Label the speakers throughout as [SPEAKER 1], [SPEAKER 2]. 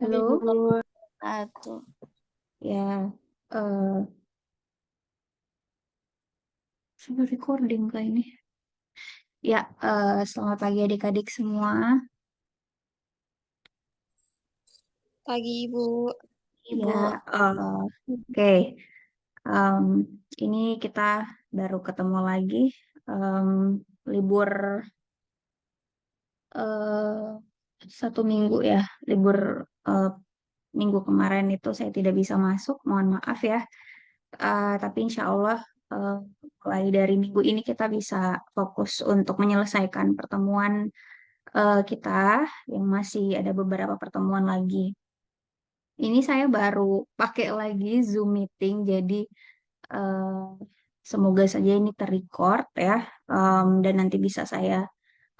[SPEAKER 1] Halo,
[SPEAKER 2] Ibu. Satu.
[SPEAKER 1] ya, eh sudah recording kah ini? Ya, selamat pagi adik-adik semua.
[SPEAKER 2] Pagi Ibu.
[SPEAKER 1] Ya,
[SPEAKER 2] Ibu.
[SPEAKER 1] oke. Em, ini kita baru ketemu lagi. Em, libur eh, 1 minggu ya, libur eh, minggu kemarin itu saya tidak bisa masuk, mohon maaf ya. Tapi insya Allah eh, mulai dari minggu ini kita bisa fokus untuk menyelesaikan pertemuan kita yang masih ada beberapa pertemuan lagi. Ini saya baru pakai lagi Zoom meeting, jadi eh, semoga saja ini terrecord ya, dan nanti bisa saya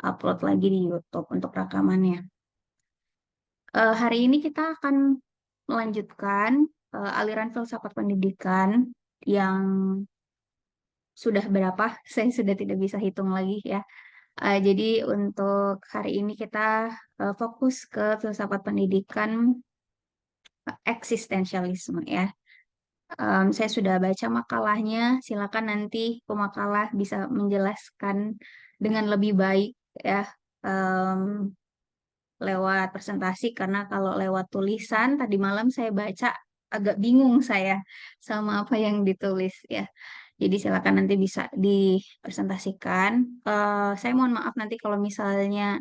[SPEAKER 1] upload lagi di YouTube untuk rekamannya. Hari ini kita akan melanjutkan aliran filsafat pendidikan yang sudah berapa, saya sudah tidak bisa hitung lagi ya. Jadi untuk hari ini kita fokus ke filsafat pendidikan eksistensialisme ya. Saya sudah baca makalahnya, silakan nanti pemakalah bisa menjelaskan dengan lebih baik ya, em, lewat presentasi, karena kalau lewat tulisan tadi malam saya baca agak bingung saya sama apa yang ditulis ya. Jadi silakan nanti bisa dipresentasikan. Saya mohon maaf nanti kalau misalnya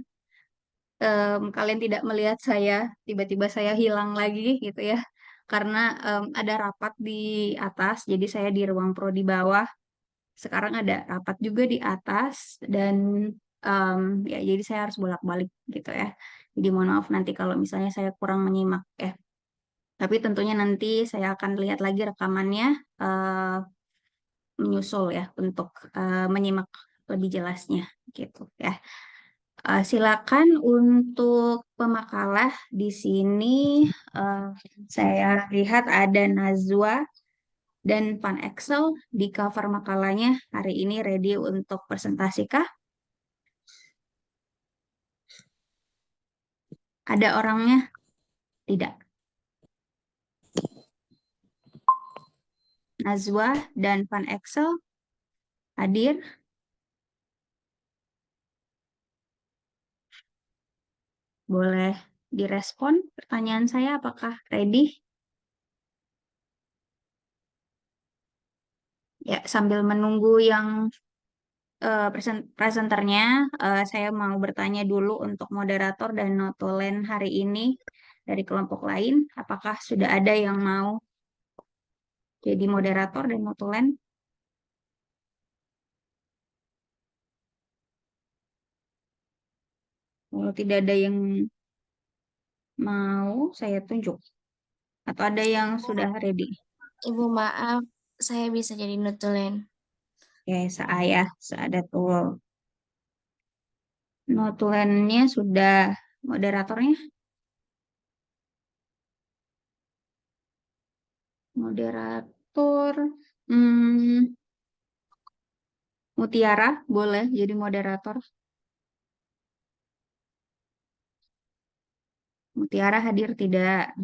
[SPEAKER 1] kalian tidak melihat saya, tiba-tiba saya hilang lagi gitu ya. Karena ada rapat di atas, jadi saya di ruang pro di bawah. Sekarang ada rapat juga di atas dan em, ya jadi saya harus bolak-balik gitu ya. Jadi mohon maaf nanti kalau misalnya saya kurang menyimak ya. Tapi tentunya nanti saya akan lihat lagi rekamannya, eh, menyusul ya untuk menyimak lebih jelasnya gitu ya. Silakan untuk pemakalah di sini. eh, saya lihat ada Nazwa dan Pan Excel di cover makalahnya hari ini ready untuk presentasi kah? Ada orangnya? Tidak. Nazwa dan Pan Excel hadir? Boleh direspon pertanyaan saya apakah ready? Ya, sambil menunggu yang presenternya, saya mau bertanya dulu untuk moderator dan notulen hari ini dari kelompok lain, apakah sudah ada yang mau jadi moderator dan notulen? Kalau tidak ada yang mau, saya tunjuk. Atau ada yang sudah ready?
[SPEAKER 2] Ibu maaf, saya bisa jadi notulen.
[SPEAKER 1] Oke, seada tuh. Notulennya sudah, moderatornya, moderator, hmm, Mutiara boleh jadi moderator. Mutiara hadir tidak?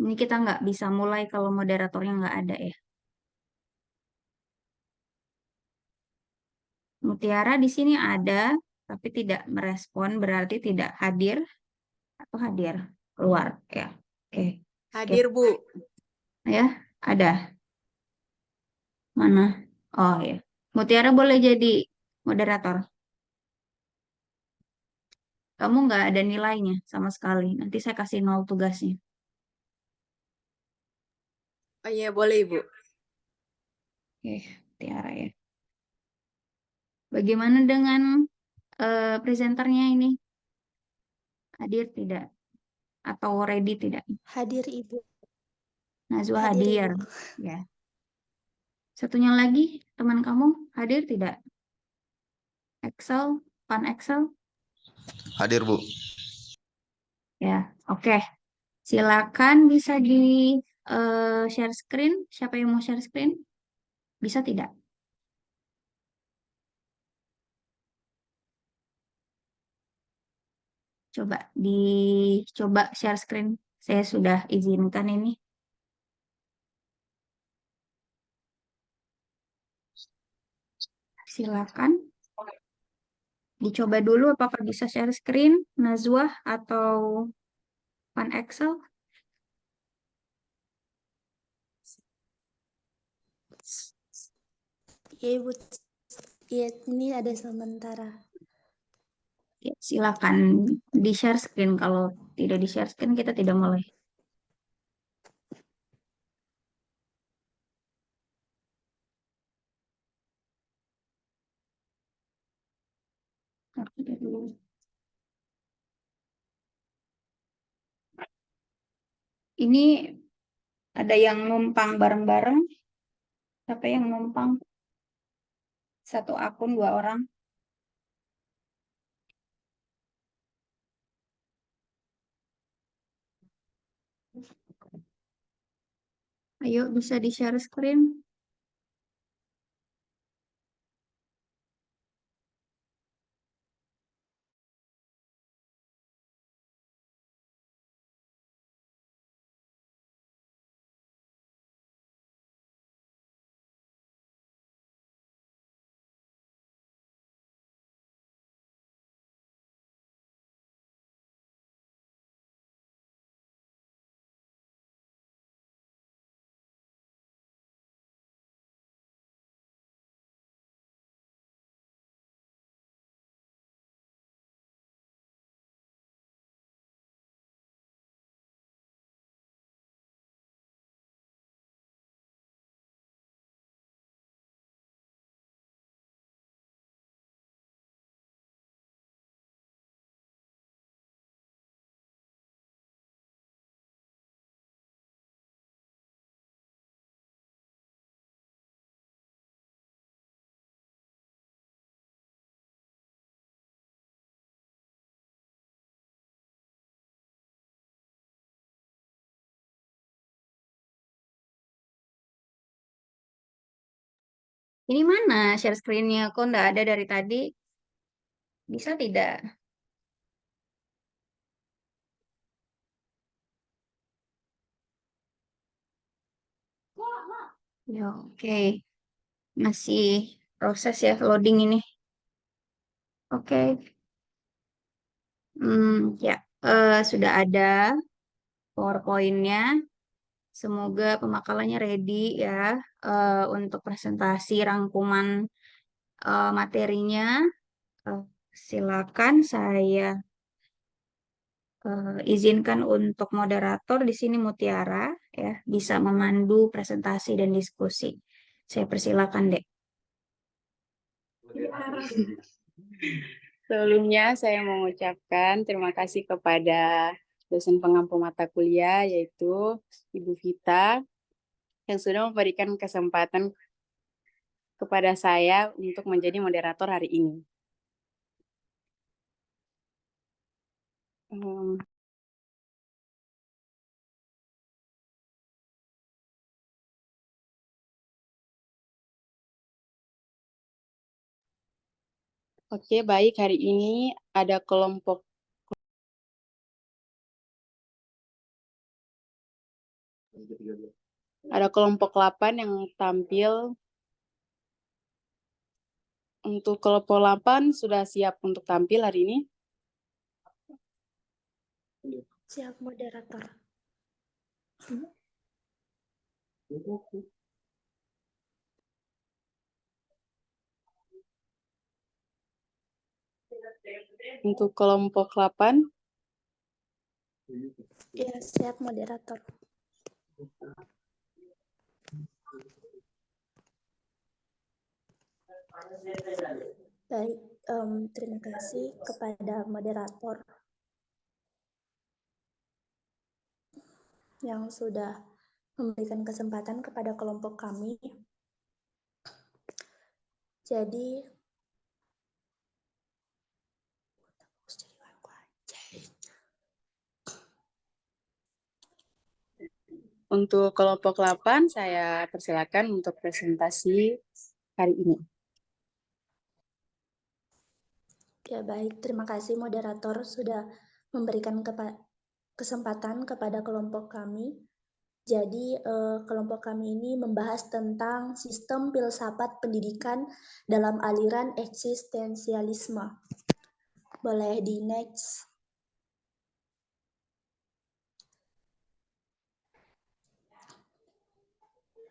[SPEAKER 1] Ini kita nggak bisa mulai kalau moderatornya nggak ada ya. Mutiara di sini ada, tapi tidak merespon, berarti tidak hadir atau hadir keluar ya. Oke, skip
[SPEAKER 3] Hadir, Bu.
[SPEAKER 1] ya. Ada mana? Oh ya, Mutiara boleh jadi moderator. Kamu nggak ada nilainya sama sekali. Nanti saya kasih 0 tugasnya.
[SPEAKER 3] Oh iya, boleh, Ibu.
[SPEAKER 1] Oke, Mutiara ya. Bagaimana dengan presenternya ini? Hadir tidak? Atau ready tidak?
[SPEAKER 2] Hadir Ibu.
[SPEAKER 1] Najwa
[SPEAKER 2] Hadir
[SPEAKER 1] hadir.
[SPEAKER 2] Ibu.
[SPEAKER 1] Ya. Satunya lagi, teman kamu hadir tidak? Excel, Pan Excel?
[SPEAKER 4] Hadir, Bu.
[SPEAKER 1] Ya, oke. Silakan bisa di share screen. Siapa yang mau share screen? Bisa tidak? Coba share screen. Saya sudah izinkan ini. Silakan. Dicoba dulu apakah bisa share screen, Nazwah atau Pan Excel.
[SPEAKER 2] Iya, Ibu. Iya, ini ada sementara.
[SPEAKER 1] Ya, silakan di share screen. Kalau tidak di share screen kita tidak mulai. Ini ada yang numpang bareng-bareng. Siapa yang numpang? Satu akun 2 orang. Ayo bisa di share screen. Ini mana share screen-nya? Kok nggak ada dari tadi? Bisa tidak? Ya, oke. Masih proses ya loading ini. Oke. Ya, sudah ada PowerPoint-nya. Semoga pemakalannya ready ya untuk presentasi rangkuman materinya. Eh, Silakan saya izinkan untuk moderator di sini Mutiara ya bisa memandu presentasi dan diskusi. Saya persilakan, Dek.
[SPEAKER 3] Sebelumnya saya mengucapkan terima kasih kepada dosen pengampu mata kuliah yaitu Ibu Vita yang sudah memberikan kesempatan kepada saya untuk menjadi moderator hari ini. Oke, baik, hari ini ada kelompok 8 yang tampil. Untuk kelompok 8 sudah siap untuk tampil hari ini?
[SPEAKER 2] Siap, moderator.
[SPEAKER 3] Untuk kelompok 8,
[SPEAKER 2] Ya, siap, moderator. Baik, terima kasih kepada moderator yang sudah memberikan kesempatan kepada kelompok kami. Jadi,
[SPEAKER 3] untuk kelompok 8 saya persilakan untuk presentasi hari ini.
[SPEAKER 2] ya baik, terima kasih moderator sudah
[SPEAKER 5] memberikan kesempatan kepada kelompok kami. Jadi kelompok kami ini membahas tentang sistem filsafat pendidikan dalam aliran eksistensialisme. Boleh di next.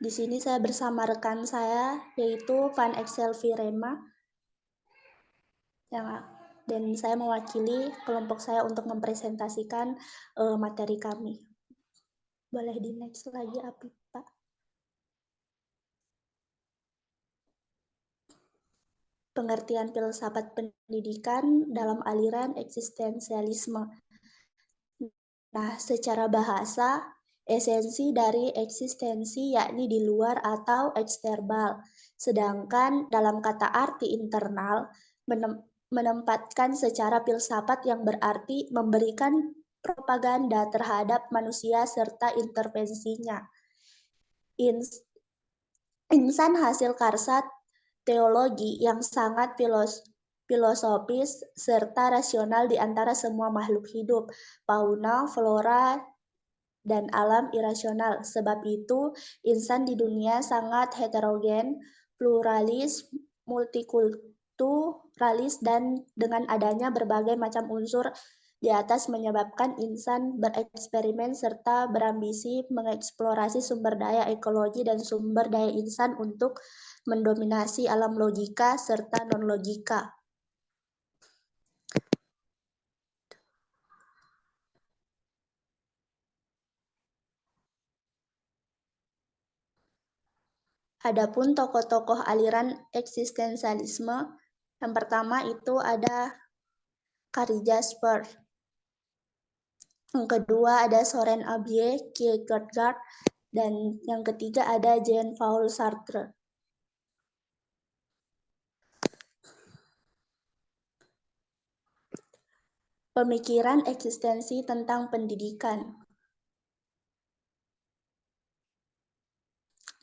[SPEAKER 5] Di sini saya bersama rekan saya yaitu Van Excel Virema dan saya mewakili kelompok saya untuk mempresentasikan materi kami. Boleh di next lagi, Pak. Pengertian filsafat pendidikan dalam aliran eksistensialisme. Nah, secara bahasa, esensi dari eksistensi yakni di luar atau eksternal. Sedangkan dalam kata arti internal, menempatkan secara filsafat yang berarti memberikan propaganda terhadap manusia serta intervensinya. Insan hasil karsa teologi yang sangat filosofis serta rasional di antara semua makhluk hidup, fauna, flora, dan alam irasional. Sebab itu, insan di dunia sangat heterogen, pluralis, multikulturalis, dan dengan adanya berbagai macam unsur di atas menyebabkan insan bereksperimen serta berambisi mengeksplorasi sumber daya ekologi dan sumber daya insan untuk mendominasi alam logika serta non-logika. Adapun tokoh-tokoh aliran eksistensialisme, yang pertama itu ada Carl Jasper. Yang kedua ada Soren Abiye, Kierkegaard, dan yang ketiga ada Jean-Paul Sartre. Pemikiran eksistensi tentang pendidikan.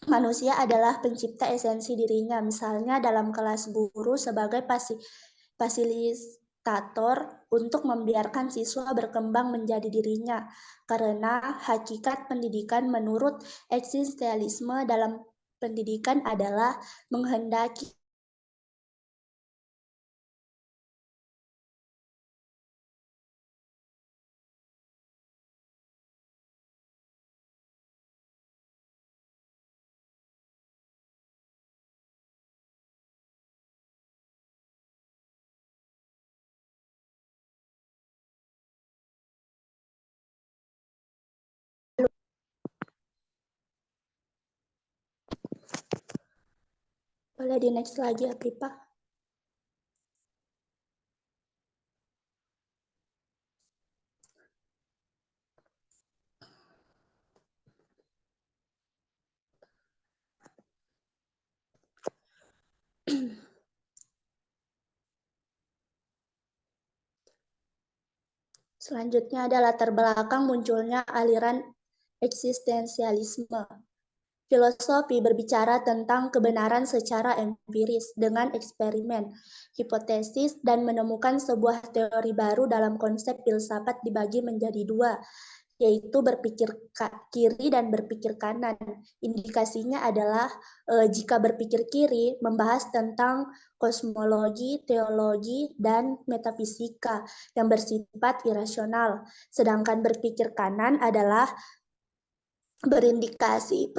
[SPEAKER 5] Manusia adalah pencipta esensi dirinya, misalnya dalam kelas guru sebagai fasilitator untuk membiarkan siswa berkembang menjadi dirinya, karena hakikat pendidikan menurut eksistensialisme dalam pendidikan adalah menghendaki Boleh di next lagi, Apripa. Selanjutnya ada latar belakang munculnya aliran eksistensialisme. Filosofi berbicara tentang kebenaran secara empiris dengan eksperimen, hipotesis, dan menemukan sebuah teori baru dalam konsep filsafat dibagi menjadi dua, yaitu berpikir kiri dan berpikir kanan. Indikasinya adalah jika berpikir kiri membahas tentang kosmologi, teologi, dan metafisika yang bersifat irasional, sedangkan berpikir kanan adalah berindikasi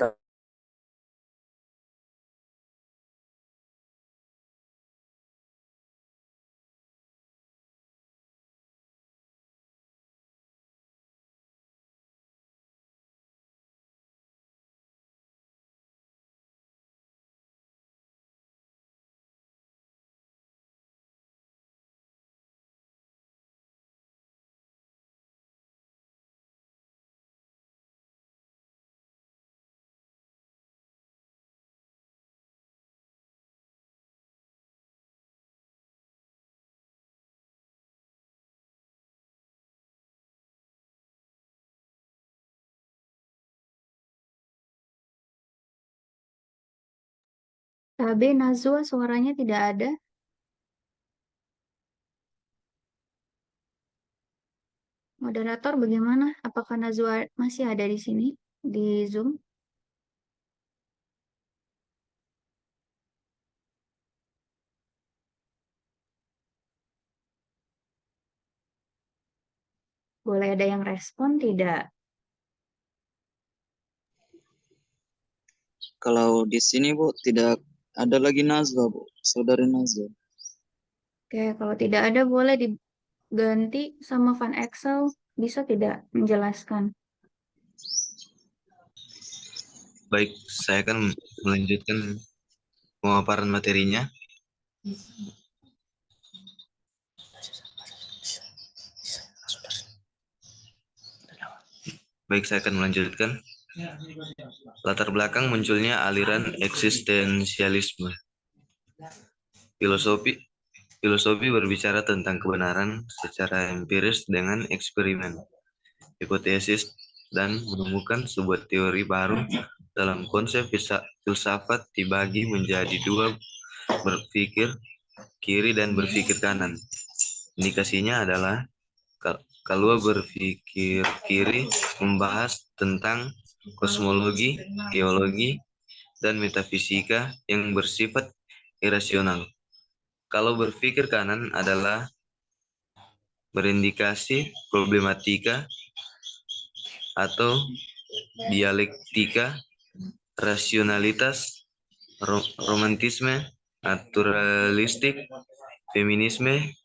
[SPEAKER 1] B. Nazwa, suaranya tidak ada. Moderator bagaimana? Apakah Najwa masih ada di sini di Zoom? Boleh ada yang respon tidak?
[SPEAKER 6] Kalau di sini Bu tidak ada lagi Nazwa Bu, saudari Nazwa.
[SPEAKER 1] Oke, kalau tidak ada boleh diganti sama Van Excel. Bisa tidak menjelaskan?
[SPEAKER 4] Baik, saya akan melanjutkan pemaparan materinya. Baik, saya akan melanjutkan. Latar belakang munculnya aliran eksistensialisme. Filosofi berbicara tentang kebenaran secara empiris dengan eksperimen, hipotesis, dan menemukan sebuah teori baru dalam konsep filsafat dibagi menjadi dua, berpikir kiri dan berpikir kanan. Indikasinya adalah kalau berpikir kiri membahas tentang kosmologi, teologi, dan metafisika yang bersifat irasional. Kalau berpikir kanan adalah berindikasi problematika atau dialektika, rasionalitas, romantisme, naturalistik, feminisme,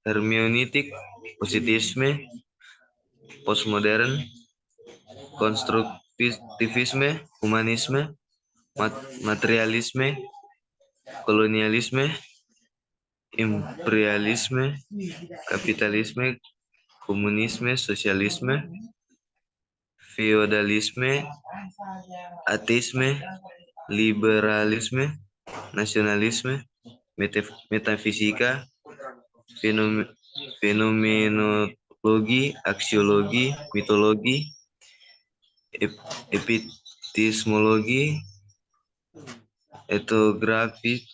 [SPEAKER 4] hermeneutik, positisme, postmodern, konstruktivisme, humanisme, materialisme, kolonialisme, imperialisme, kapitalisme, komunisme, sosialisme, feodalisme, ateisme, liberalisme, nasionalisme, metafisika, fenomenologi, aksiologi, mitologi, epistemologi, etnografi,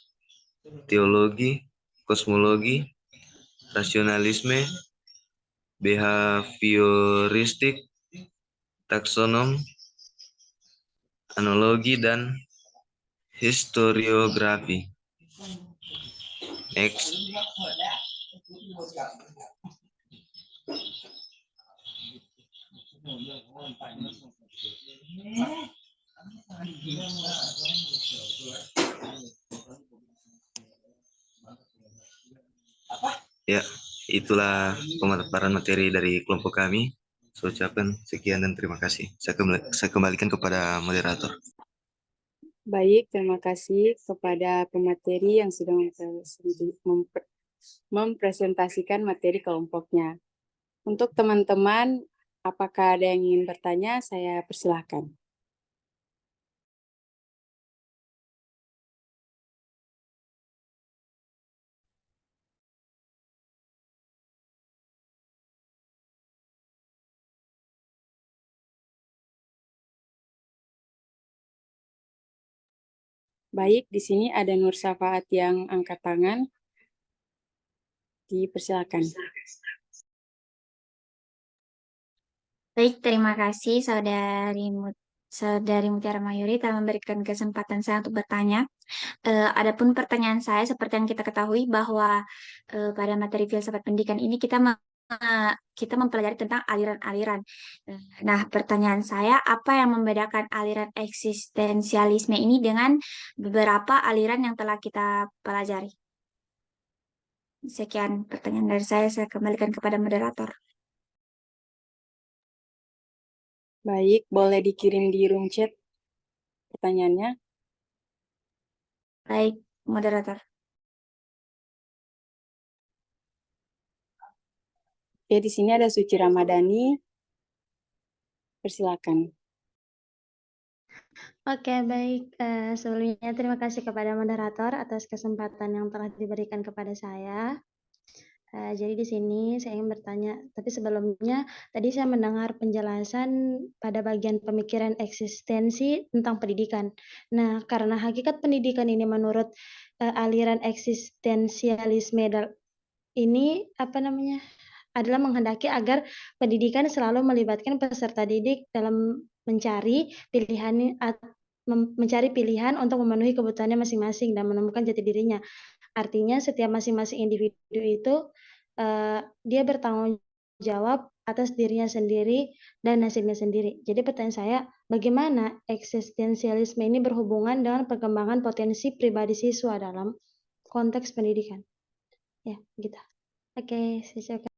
[SPEAKER 4] teologi, kosmologi, rasionalisme, behavioristik, taksonom, analogi, dan historiografi. Next. Ya, itulah pemaparan materi dari kelompok kami. Saya ucapkan sekian dan terima kasih. Saya kembalikan kepada moderator.
[SPEAKER 3] Baik, terima kasih kepada pemateri yang sudah mempresentasikan materi kelompoknya. Untuk teman-teman, apakah ada yang ingin bertanya? Saya persilahkan. Baik, di sini ada Nur Syafaat yang angkat tangan. Dipersilakan.
[SPEAKER 2] Baik, terima kasih Saudari Mutiara Mayuri telah memberikan kesempatan saya untuk bertanya. Adapun pertanyaan saya seperti yang kita ketahui bahwa pada materi filsafat pendidikan ini kita mempelajari tentang aliran-aliran. Nah, pertanyaan saya, apa yang membedakan aliran eksistensialisme ini dengan beberapa aliran yang telah kita pelajari? Sekian pertanyaan dari saya kembalikan kepada moderator.
[SPEAKER 3] Baik, boleh dikirim di room chat pertanyaannya.
[SPEAKER 2] Baik, moderator.
[SPEAKER 3] Ya, di sini ada Suci Ramadhani. Persilakan.
[SPEAKER 7] Oke, baik. Sebelumnya terima kasih kepada moderator atas kesempatan yang telah diberikan kepada saya. Jadi di sini saya ingin bertanya, tapi sebelumnya tadi saya mendengar penjelasan pada bagian pemikiran eksistensi tentang pendidikan. Nah, karena hakikat pendidikan ini menurut aliran eksistensialisme ini adalah menghendaki agar pendidikan selalu melibatkan peserta didik dalam mencari pilihan untuk memenuhi kebutuhannya masing-masing dan menemukan jati dirinya. Artinya setiap masing-masing individu itu dia bertanggung jawab atas dirinya sendiri dan hasilnya sendiri. Jadi pertanyaan saya, bagaimana eksistensialisme ini berhubungan dengan perkembangan potensi pribadi siswa dalam konteks pendidikan? Ya, gitu. Oke, saya ucapkan.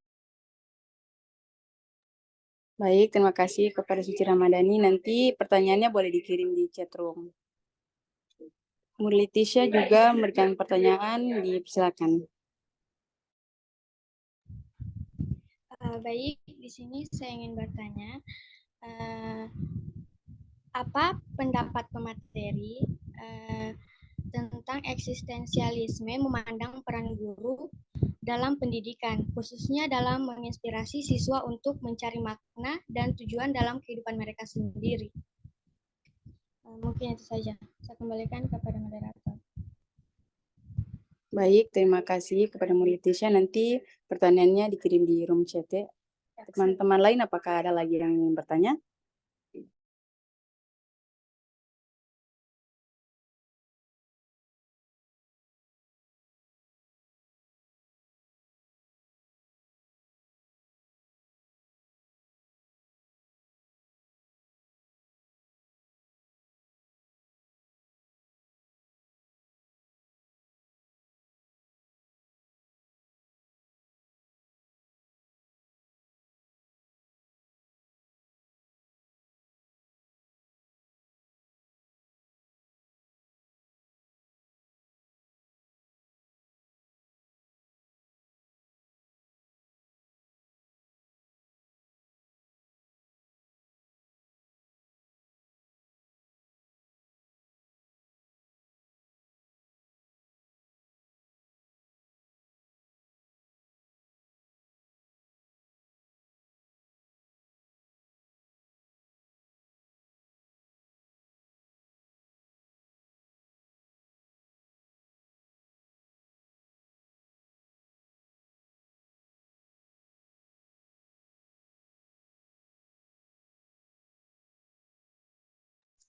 [SPEAKER 3] Baik, terima kasih kepada Suci Ramadhani. Nanti pertanyaannya boleh dikirim di chat room. Murlitisha juga memberikan pertanyaan, dipersilakan.
[SPEAKER 8] Baik, di sini saya ingin bertanya, apa pendapat pemateri tentang eksistensialisme memandang peran guru dalam pendidikan, khususnya dalam menginspirasi siswa untuk mencari makna dan tujuan dalam kehidupan mereka sendiri. Mungkin itu saja. Saya kembalikan kepada moderator.
[SPEAKER 3] Baik, terima kasih kepada Murlitisha. Nanti pertanyaannya dikirim di room chat ya. Teman-teman lain apakah ada lagi yang ingin bertanya?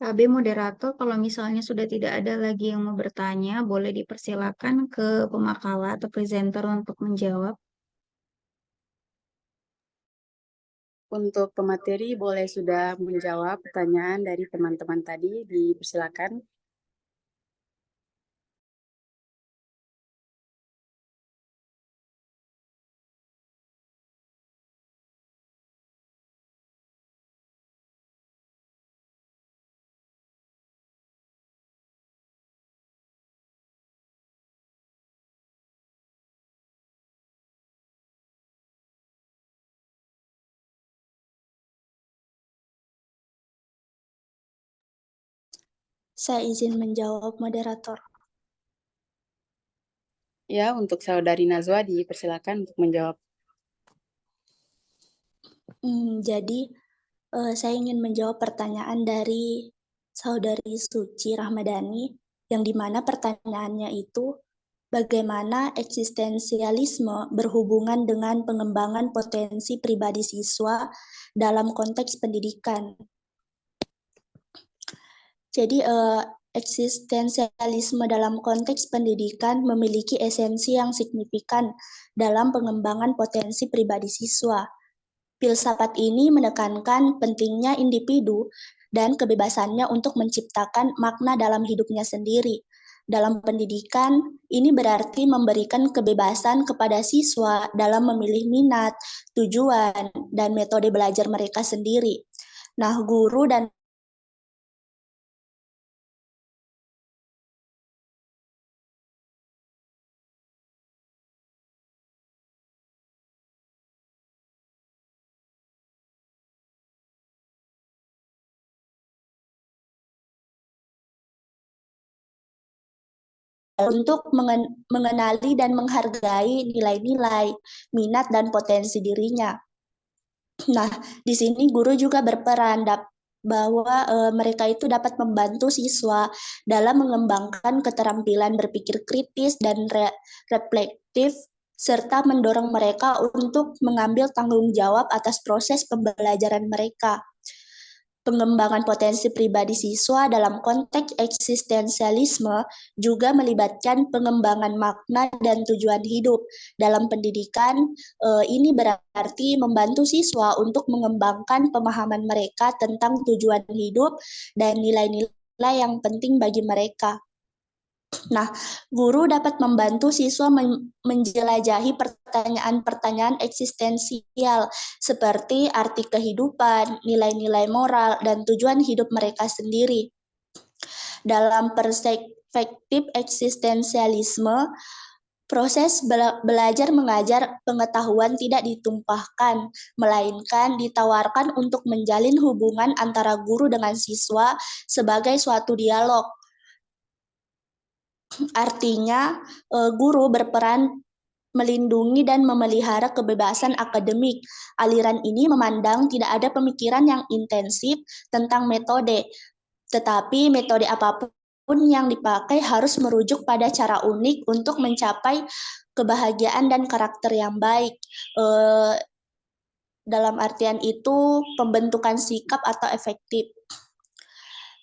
[SPEAKER 1] KB moderator, kalau misalnya sudah tidak ada lagi yang mau bertanya, boleh dipersilakan ke pemakalah atau presenter untuk menjawab.
[SPEAKER 3] Untuk pemateri boleh sudah menjawab pertanyaan dari teman-teman tadi, dipersilakan.
[SPEAKER 5] Saya izin menjawab moderator.
[SPEAKER 3] Ya, untuk Saudari Nazwa dipersilakan untuk menjawab.
[SPEAKER 5] Jadi, saya ingin menjawab pertanyaan dari Saudari Suci Ramadhani, yang dimana pertanyaannya itu, bagaimana eksistensialisme berhubungan dengan pengembangan potensi pribadi siswa dalam konteks pendidikan. Jadi, eksistensialisme dalam konteks pendidikan memiliki esensi yang signifikan dalam pengembangan potensi pribadi siswa. Filsafat ini menekankan pentingnya individu dan kebebasannya untuk menciptakan makna dalam hidupnya sendiri. Dalam pendidikan, ini berarti memberikan kebebasan kepada siswa dalam memilih minat, tujuan, dan metode belajar mereka sendiri. Nah, guru dan untuk mengenali dan menghargai nilai-nilai, minat, dan potensi dirinya. Nah, di sini guru juga berperan bahwa mereka itu dapat membantu siswa dalam mengembangkan keterampilan berpikir kritis dan reflektif, serta mendorong mereka untuk mengambil tanggung jawab atas proses pembelajaran mereka. Pengembangan potensi pribadi siswa dalam konteks eksistensialisme juga melibatkan pengembangan makna dan tujuan hidup. Dalam pendidikan, ini berarti membantu siswa untuk mengembangkan pemahaman mereka tentang tujuan hidup dan nilai-nilai yang penting bagi mereka. Nah, guru dapat membantu siswa menjelajahi pertanyaan-pertanyaan eksistensial seperti arti kehidupan, nilai-nilai moral, dan tujuan hidup mereka sendiri. Dalam perspektif eksistensialisme, proses belajar mengajar pengetahuan tidak ditumpahkan, melainkan ditawarkan untuk menjalin hubungan antara guru dengan siswa sebagai suatu dialog. Artinya, guru berperan melindungi dan memelihara kebebasan akademik. Aliran ini memandang tidak ada pemikiran yang intensif tentang metode, tetapi metode apapun yang dipakai harus merujuk pada cara unik untuk mencapai kebahagiaan dan karakter yang baik. Dalam artian itu, pembentukan sikap atau efektif.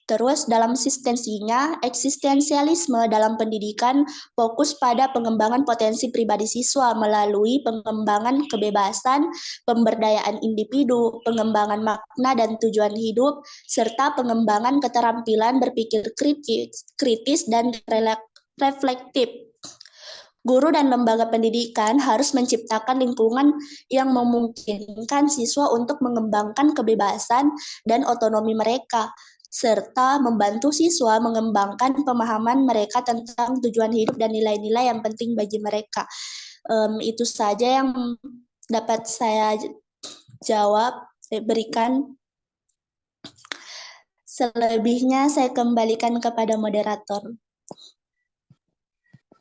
[SPEAKER 5] Terus dalam eksistensialisme dalam pendidikan fokus pada pengembangan potensi pribadi siswa melalui pengembangan kebebasan, pemberdayaan individu, pengembangan makna dan tujuan hidup, serta pengembangan keterampilan berpikir kritis dan reflektif. Guru dan lembaga pendidikan harus menciptakan lingkungan yang memungkinkan siswa untuk mengembangkan kebebasan dan otonomi mereka, serta membantu siswa mengembangkan pemahaman mereka tentang tujuan hidup dan nilai-nilai yang penting bagi mereka. Itu saja yang dapat saya berikan. Selebihnya saya kembalikan kepada moderator.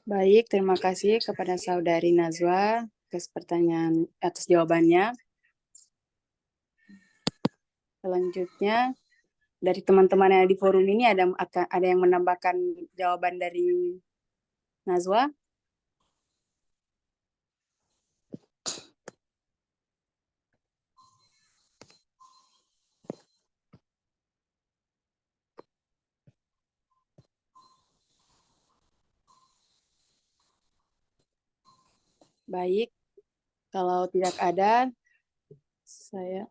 [SPEAKER 3] Baik, terima kasih kepada Saudari Nazwa atas jawabannya. Selanjutnya, dari teman-teman yang di forum ini ada yang menambahkan jawaban dari Nazwa? Baik, kalau tidak ada, saya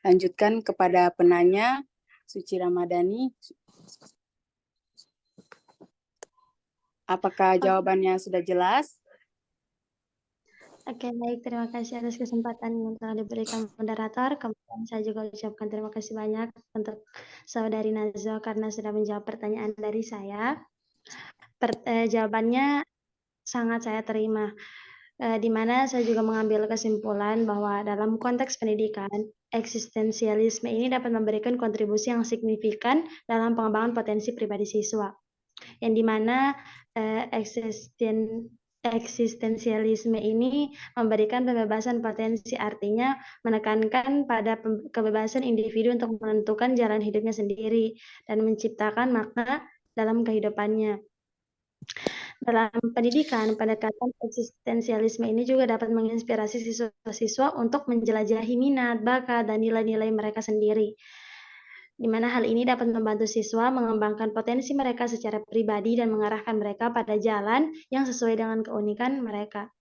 [SPEAKER 3] lanjutkan kepada penanya, Suci Ramadhani. Apakah jawabannya sudah jelas?
[SPEAKER 7] Oke, baik. Terima kasih atas kesempatan yang telah diberikan moderator. Kemudian saya juga ucapkan terima kasih banyak untuk Saudari Nazwa karena sudah menjawab pertanyaan dari saya. Jawabannya sangat saya terima. Di mana saya juga mengambil kesimpulan bahwa dalam konteks pendidikan, eksistensialisme ini dapat memberikan kontribusi yang signifikan dalam pengembangan potensi pribadi siswa. Yang di mana eksistensialisme ini memberikan pembebasan potensi, artinya menekankan pada kebebasan individu untuk menentukan jalan hidupnya sendiri dan menciptakan makna dalam kehidupannya. Dalam pendidikan, pendekatan eksistensialisme ini juga dapat menginspirasi siswa-siswa untuk menjelajahi minat, bakat, dan nilai-nilai mereka sendiri, di mana hal ini dapat membantu siswa mengembangkan potensi mereka secara pribadi dan mengarahkan mereka pada jalan yang sesuai dengan keunikan mereka.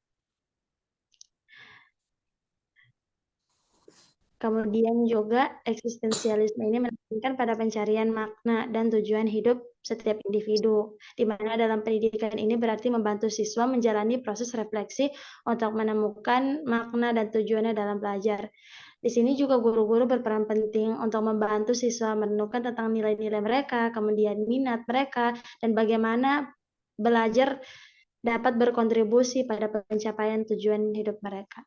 [SPEAKER 7] Kemudian juga eksistensialisme ini menekankan pada pencarian makna dan tujuan hidup setiap individu, di mana dalam pendidikan ini berarti membantu siswa menjalani proses refleksi untuk menemukan makna dan tujuannya dalam belajar. Di sini juga guru-guru berperan penting untuk membantu siswa menemukan tentang nilai-nilai mereka, kemudian minat mereka, dan bagaimana belajar dapat berkontribusi pada pencapaian tujuan hidup mereka.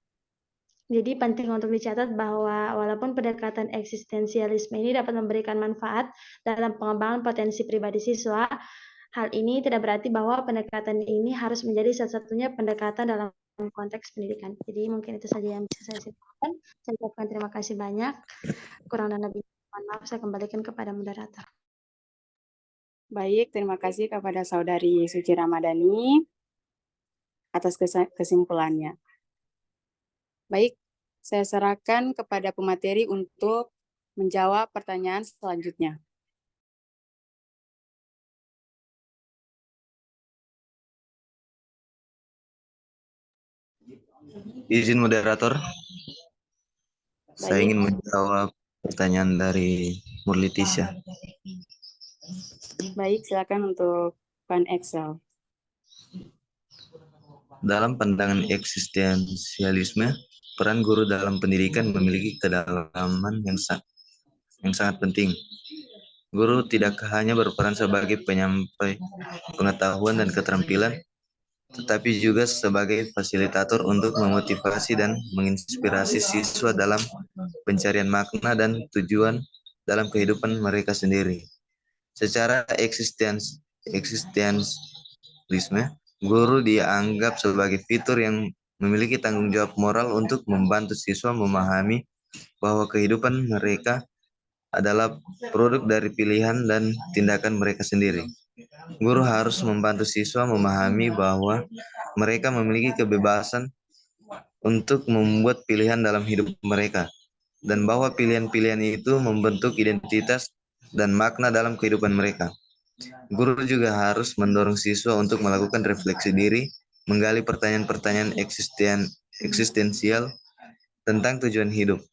[SPEAKER 7] Jadi penting untuk dicatat bahwa walaupun pendekatan eksistensialisme ini dapat memberikan manfaat dalam pengembangan potensi pribadi siswa, hal ini tidak berarti bahwa pendekatan ini harus menjadi satu-satunya pendekatan dalam konteks pendidikan. Jadi mungkin itu saja yang bisa saya sampaikan. Saya ucapkan terima kasih banyak. Kurang dan lebih Mohon maaf, saya kembalikan kepada moderator.
[SPEAKER 3] Baik, terima kasih kepada Saudari Suci Ramadhani atas kesimpulannya. Baik, saya serahkan kepada pemateri untuk menjawab pertanyaan selanjutnya.
[SPEAKER 4] Izin moderator, saya
[SPEAKER 3] Baik.
[SPEAKER 4] ingin menjawab pertanyaan dari Murlitisha.
[SPEAKER 3] Baik, silakan untuk Van Excel.
[SPEAKER 4] Dalam pandangan eksistensialisme, peran guru dalam pendidikan memiliki kedalaman yang sangat penting. Guru tidak hanya berperan sebagai penyampai pengetahuan dan keterampilan, tetapi juga sebagai fasilitator untuk memotivasi dan menginspirasi siswa dalam pencarian makna dan tujuan dalam kehidupan mereka sendiri. Secara eksistensialisme, guru dianggap sebagai fitur yang memiliki tanggung jawab moral untuk membantu siswa memahami bahwa kehidupan mereka adalah produk dari pilihan dan tindakan mereka sendiri. Guru harus membantu siswa memahami bahwa mereka memiliki kebebasan untuk membuat pilihan dalam hidup mereka, dan bahwa pilihan-pilihan itu membentuk identitas dan makna dalam kehidupan mereka. Guru juga harus mendorong siswa untuk melakukan refleksi diri, menggali pertanyaan-pertanyaan eksistensial tentang tujuan hidup,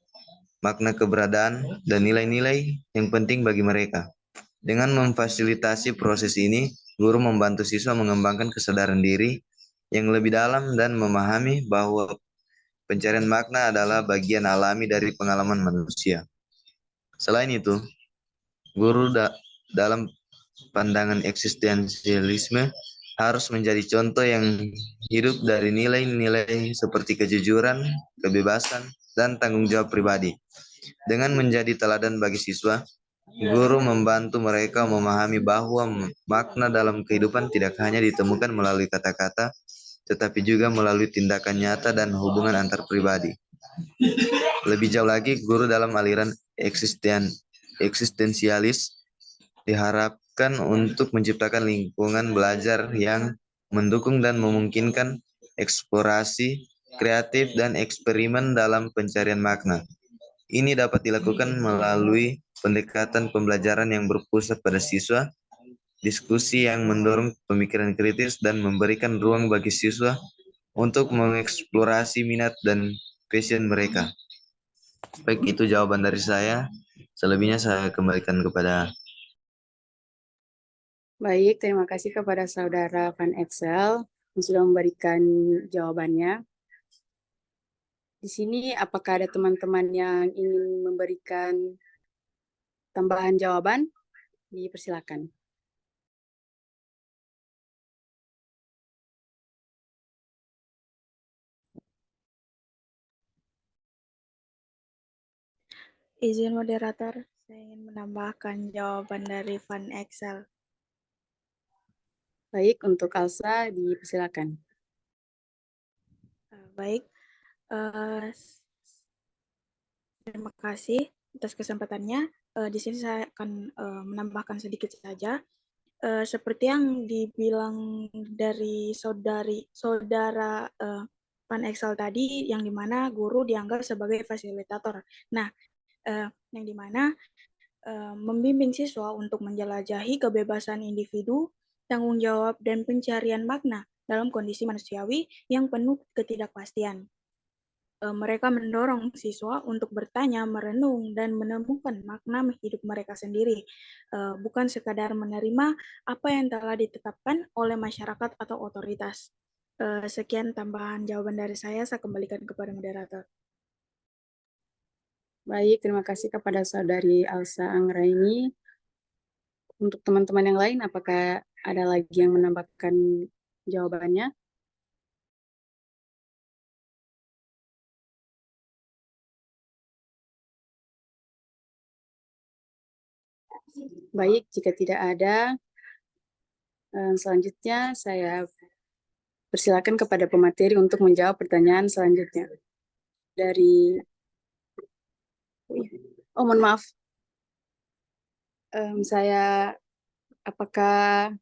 [SPEAKER 4] makna keberadaan, dan nilai-nilai yang penting bagi mereka. Dengan memfasilitasi proses ini, guru membantu siswa mengembangkan kesadaran diri yang lebih dalam dan memahami bahwa pencarian makna adalah bagian alami dari pengalaman manusia. Selain itu, guru dalam pandangan eksistensialisme harus menjadi contoh yang hidup dari nilai-nilai seperti kejujuran, kebebasan, dan tanggung jawab pribadi. Dengan menjadi teladan bagi siswa, guru membantu mereka memahami bahwa makna dalam kehidupan tidak hanya ditemukan melalui kata-kata, tetapi juga melalui tindakan nyata dan hubungan antar pribadi. Lebih jauh lagi, guru dalam aliran eksistensialis diharapkan untuk menciptakan lingkungan belajar yang mendukung dan memungkinkan eksplorasi kreatif dan eksperimen dalam pencarian makna. Ini dapat dilakukan melalui pendekatan pembelajaran yang berpusat pada siswa, diskusi yang mendorong pemikiran kritis, dan memberikan ruang bagi siswa untuk mengeksplorasi minat dan passion mereka. Baik, itu jawaban dari saya. Selebihnya saya kembalikan kepada.
[SPEAKER 3] Baik, terima kasih kepada Saudara Van Excel yang sudah memberikan jawabannya. Di sini apakah ada teman-teman yang ingin memberikan tambahan jawaban? Dipersilakan.
[SPEAKER 8] Izin moderator, saya ingin menambahkan jawaban dari Van Excel.
[SPEAKER 3] Baik, untuk Alsa dipersilakan.
[SPEAKER 8] Baik, terima kasih atas kesempatannya. Di sini saya akan menambahkan sedikit saja. Seperti yang dibilang dari saudara Van Excel tadi, yang dimana guru dianggap sebagai fasilitator. Nah, yang dimana membimbing siswa untuk menjelajahi kebebasan individu, tanggung jawab, dan pencarian makna dalam kondisi manusiawi yang penuh ketidakpastian. Mereka mendorong siswa untuk bertanya, merenung, dan menemukan makna hidup mereka sendiri, bukan sekadar menerima apa yang telah ditetapkan oleh masyarakat atau otoritas. Sekian tambahan jawaban dari saya kembalikan kepada moderator.
[SPEAKER 3] Baik, terima kasih kepada Saudari Alsa Anggraini. Untuk teman-teman yang lain, apakah ada lagi yang menambahkan jawabannya? Baik, jika tidak ada, selanjutnya saya persilakan kepada pemateri untuk menjawab pertanyaan selanjutnya. Mohon maaf. Apakah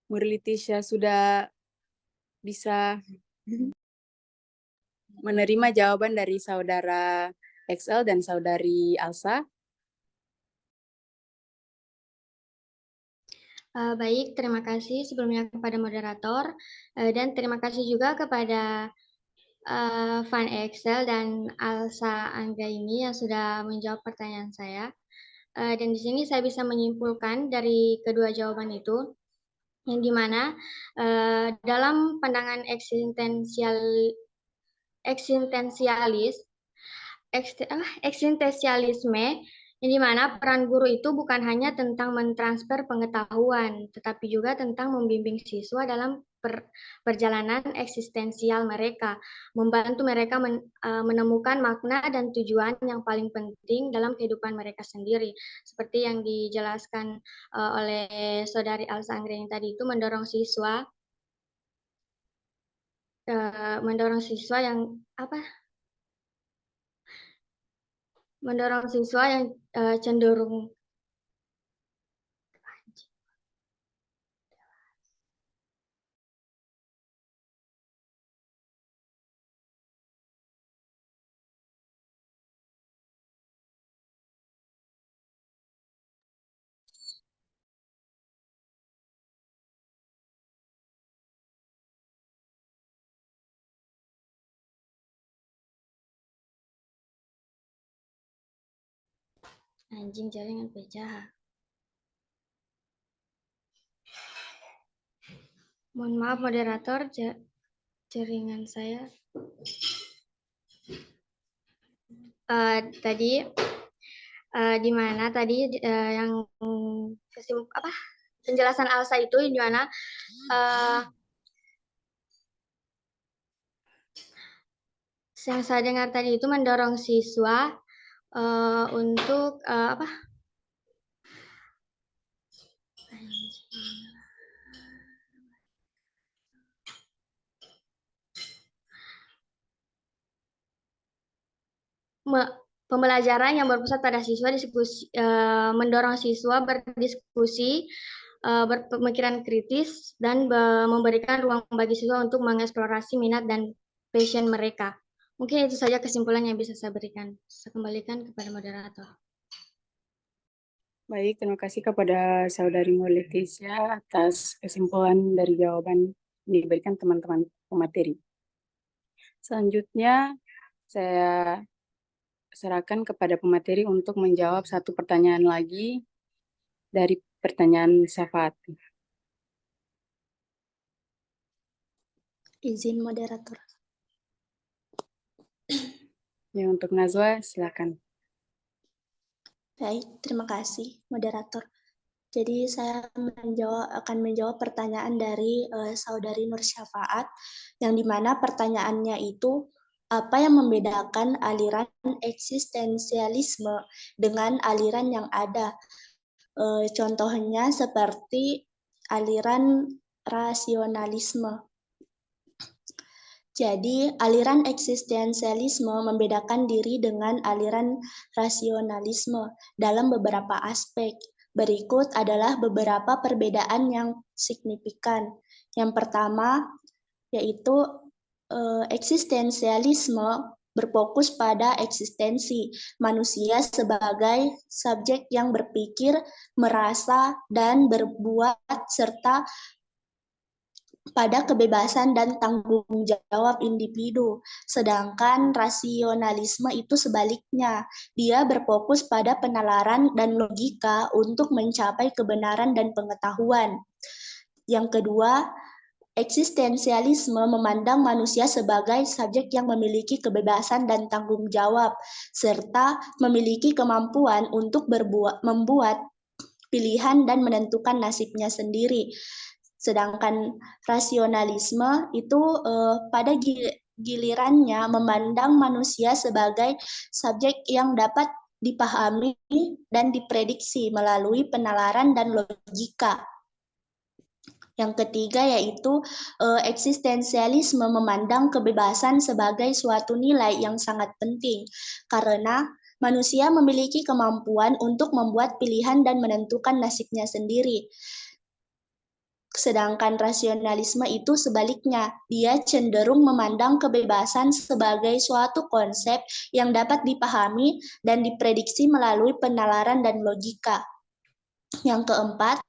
[SPEAKER 3] Murlitisha sudah bisa menerima jawaban dari saudara XL dan saudari Alsa?
[SPEAKER 8] Baik, terima kasih sebelumnya kepada moderator dan terima kasih juga kepada Van Excel dan Alsa Angga ini yang sudah menjawab pertanyaan saya. Dan di sini saya bisa menyimpulkan dari kedua jawaban itu, yang dimana dalam pandangan eksistensialisme, yang dimana peran guru itu bukan hanya tentang mentransfer pengetahuan, tetapi juga tentang membimbing siswa dalam perjalanan eksistensial mereka, membantu mereka menemukan makna dan tujuan yang paling penting dalam kehidupan mereka sendiri. Seperti yang dijelaskan oleh saudari Alsa Anggreni tadi, itu mendorong siswa yang cenderung anjing jaringan PJH. Mohon maaf moderator, jaringan saya tadi di mana tadi yang penjelasan Alsa itu di mana yang saya dengar tadi itu mendorong siswa untuk pembelajaran yang berpusat pada siswa, mendorong siswa berdiskusi, berpemikiran kritis, dan memberikan ruang bagi siswa untuk mengeksplorasi minat dan passion mereka. Mungkin itu saja kesimpulan yang bisa saya berikan. Saya kembalikan kepada moderator.
[SPEAKER 3] Baik, terima kasih kepada saudari Murlitisha atas kesimpulan dari jawaban yang diberikan teman-teman pemateri. Selanjutnya, saya serahkan kepada pemateri untuk menjawab satu pertanyaan lagi dari pertanyaan Syafati.
[SPEAKER 5] Izin moderator.
[SPEAKER 3] Ya, untuk Nazwa, silakan.
[SPEAKER 5] Baik, terima kasih moderator. Jadi saya akan menjawab pertanyaan dari saudari Nur Syafaat, yang dimana pertanyaannya itu, apa yang membedakan aliran eksistensialisme dengan aliran yang ada? Contohnya seperti aliran rasionalisme. Jadi, aliran eksistensialisme membedakan diri dengan aliran rasionalisme dalam beberapa aspek. Berikut adalah beberapa perbedaan yang signifikan. Yang pertama, yaitu eksistensialisme berfokus pada eksistensi manusia sebagai subjek yang berpikir, merasa, dan berbuat, serta pada kebebasan dan tanggung jawab individu. Sedangkan rasionalisme itu sebaliknya. Dia berfokus pada penalaran dan logika untuk mencapai kebenaran dan pengetahuan. Yang kedua, eksistensialisme memandang manusia sebagai subjek yang memiliki kebebasan dan tanggung jawab, serta memiliki kemampuan untuk membuat pilihan dan menentukan nasibnya sendiri. Sedangkan rasionalisme itu pada gilirannya memandang manusia sebagai subjek yang dapat dipahami dan diprediksi melalui penalaran dan logika. Yang ketiga yaitu eksistensialisme memandang kebebasan sebagai suatu nilai yang sangat penting, karena Manusia memiliki kemampuan untuk membuat pilihan dan menentukan nasibnya sendiri. Sedangkan rasionalisme itu sebaliknya, dia cenderung memandang kebebasan sebagai suatu konsep yang dapat dipahami dan diprediksi melalui penalaran dan logika. Yang keempat,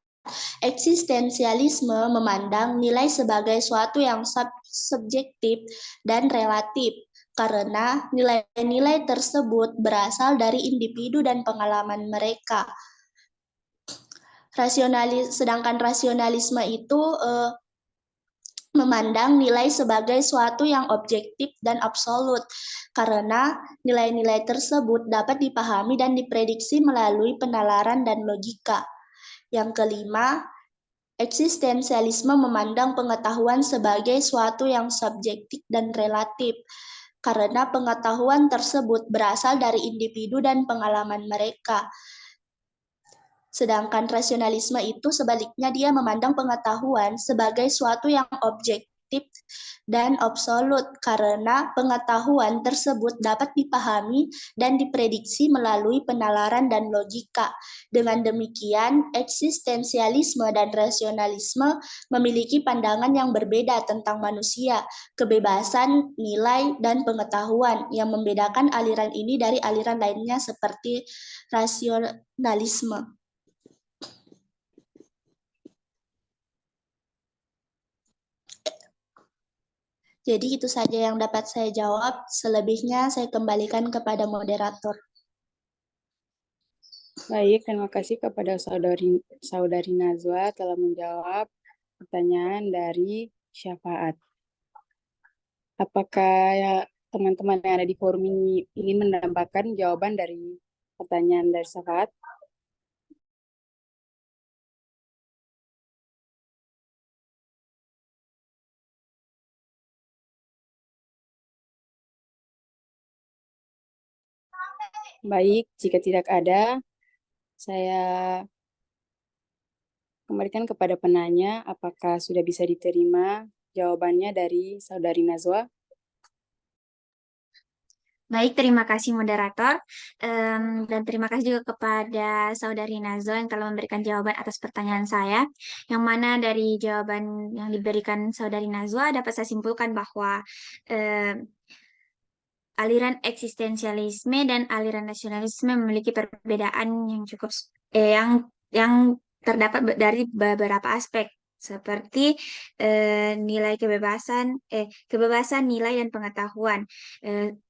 [SPEAKER 5] eksistensialisme memandang nilai sebagai suatu yang subjektif dan relatif, karena nilai-nilai tersebut berasal dari individu dan pengalaman mereka. Sedangkan rasionalisme itu memandang nilai sebagai suatu yang objektif dan absolut, karena nilai-nilai tersebut dapat dipahami dan diprediksi melalui penalaran dan logika. Yang kelima, eksistensialisme memandang pengetahuan sebagai suatu yang subjektif dan relatif, karena pengetahuan tersebut berasal dari individu dan pengalaman mereka. Sedangkan rasionalisme itu sebaliknya, dia memandang pengetahuan sebagai suatu yang objektif dan absolut, karena pengetahuan tersebut dapat dipahami dan diprediksi melalui penalaran dan logika. Dengan demikian, eksistensialisme dan rasionalisme memiliki pandangan yang berbeda tentang manusia, kebebasan, nilai, dan pengetahuan, yang membedakan aliran ini dari aliran lainnya seperti rasionalisme. Jadi itu saja yang dapat saya jawab. Selebihnya saya kembalikan kepada moderator.
[SPEAKER 3] Baik, terima kasih kepada saudari Nazwa telah menjawab pertanyaan dari Syafaat. Apakah ya, teman-teman yang ada di forum ini ingin mendapatkan jawaban dari pertanyaan dari Syafaat? Baik, jika tidak ada, saya kembalikan kepada penanya, apakah sudah bisa diterima jawabannya dari saudari Nazwa?
[SPEAKER 2] Baik, terima kasih moderator. Dan terima kasih juga kepada Saudari Nazwa yang telah memberikan jawaban atas pertanyaan saya. Yang mana dari jawaban yang diberikan Saudari Nazwa dapat saya simpulkan bahwa aliran eksistensialisme dan aliran nasionalisme memiliki perbedaan yang cukup yang terdapat dari beberapa aspek seperti nilai kebebasan, nilai dan pengetahuan.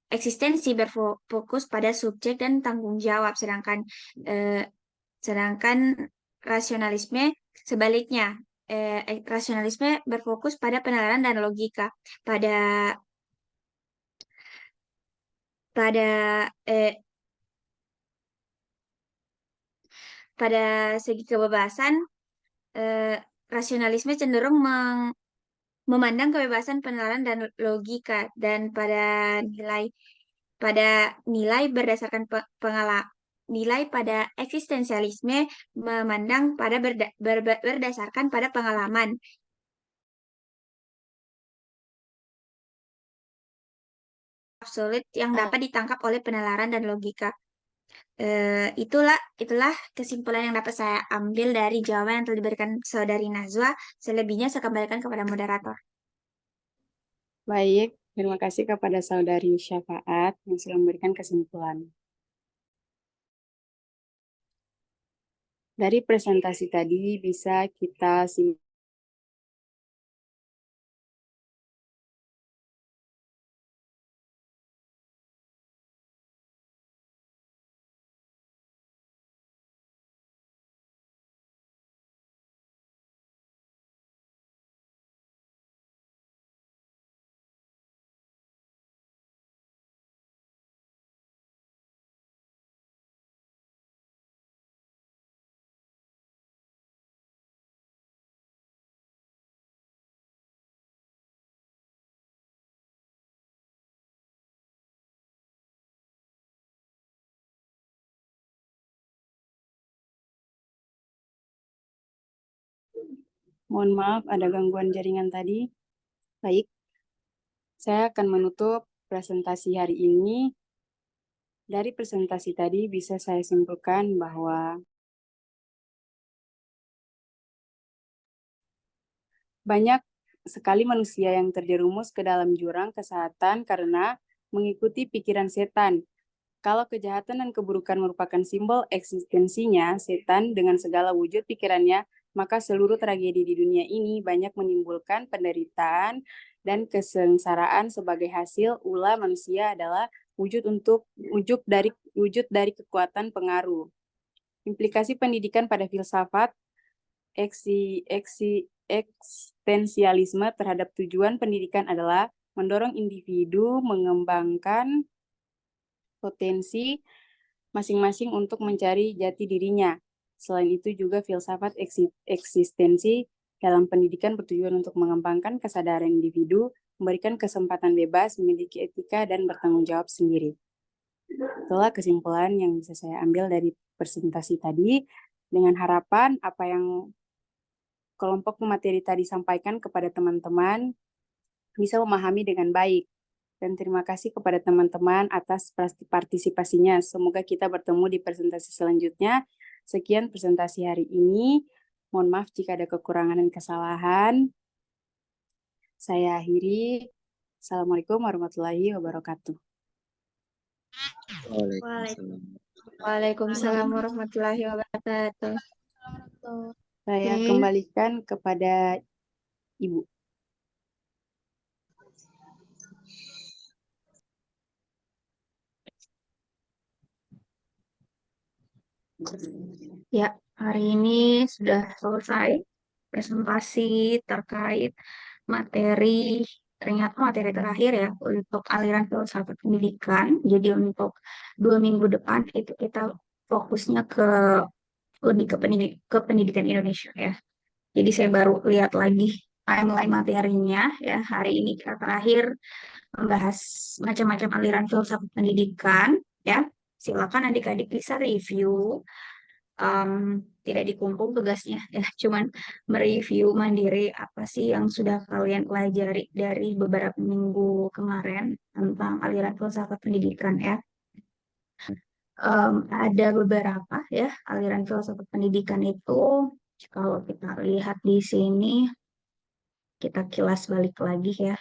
[SPEAKER 2] Eksistensi berfokus pada subjek dan tanggung jawab, sedangkan rasionalisme sebaliknya. Rasionalisme berfokus pada penalaran dan logika. Pada segi kebebasan, rasionalisme cenderung memandang kebebasan penalaran dan logika, dan nilai berdasarkan nilai pada eksistensialisme memandang berdasarkan pada pengalaman. Absolut yang dapat ditangkap oleh penalaran dan logika. Itulah kesimpulan yang dapat saya ambil dari jawaban yang telah diberikan Saudari Nazwa. Selebihnya saya kembalikan kepada moderator.
[SPEAKER 3] Baik, terima kasih kepada saudari Syafaat yang sudah memberikan kesimpulan. Dari presentasi tadi bisa kita mohon maaf ada gangguan jaringan tadi. Baik, saya akan menutup presentasi hari ini. Dari presentasi tadi bisa saya simpulkan bahwa banyak sekali manusia yang terjerumus ke dalam jurang kesehatan karena mengikuti pikiran setan. Kalau kejahatan dan keburukan merupakan simbol eksistensinya, setan dengan segala wujud pikirannya, maka seluruh tragedi di dunia ini banyak menimbulkan penderitaan dan kesengsaraan sebagai hasil ulah manusia adalah wujud dari kekuatan pengaruh. Implikasi pendidikan pada filsafat eksistensialisme terhadap tujuan pendidikan adalah mendorong individu mengembangkan potensi masing-masing untuk mencari jati dirinya. Selain itu juga filsafat eksistensi dalam pendidikan bertujuan untuk mengembangkan kesadaran individu, memberikan kesempatan bebas, memiliki etika, dan bertanggung jawab sendiri. Itulah kesimpulan yang bisa saya ambil dari presentasi tadi, dengan harapan apa yang kelompok pemateri tadi sampaikan kepada teman-teman bisa memahami dengan baik. Dan terima kasih kepada teman-teman atas partisipasinya. Semoga kita bertemu di presentasi selanjutnya. Sekian presentasi hari ini. Mohon maaf jika ada kekurangan dan kesalahan. Saya akhiri. Assalamualaikum warahmatullahi wabarakatuh.
[SPEAKER 6] Waalaikumsalam.
[SPEAKER 2] Waalaikumsalam warahmatullahi wabarakatuh.
[SPEAKER 3] Saya
[SPEAKER 2] Oke.
[SPEAKER 3] kembalikan kepada Ibu.
[SPEAKER 1] Ya, hari ini sudah selesai presentasi terkait materi, ternyata materi terakhir ya untuk aliran filsafat pendidikan. Jadi untuk 2 minggu depan itu kita fokusnya lebih ke pendidikan Indonesia ya. Jadi saya baru lihat lagi timeline materinya ya. Hari ini kita terakhir membahas macam-macam aliran filsafat pendidikan ya. Silakan adik-adik bisa review. Tidak dikumpul tugasnya ya, cuman mereview mandiri apa sih yang sudah kalian pelajari dari beberapa minggu kemarin tentang aliran filsafat pendidikan ya. Ada beberapa ya aliran filsafat pendidikan itu, kalau kita lihat di sini kita kilas balik lagi ya.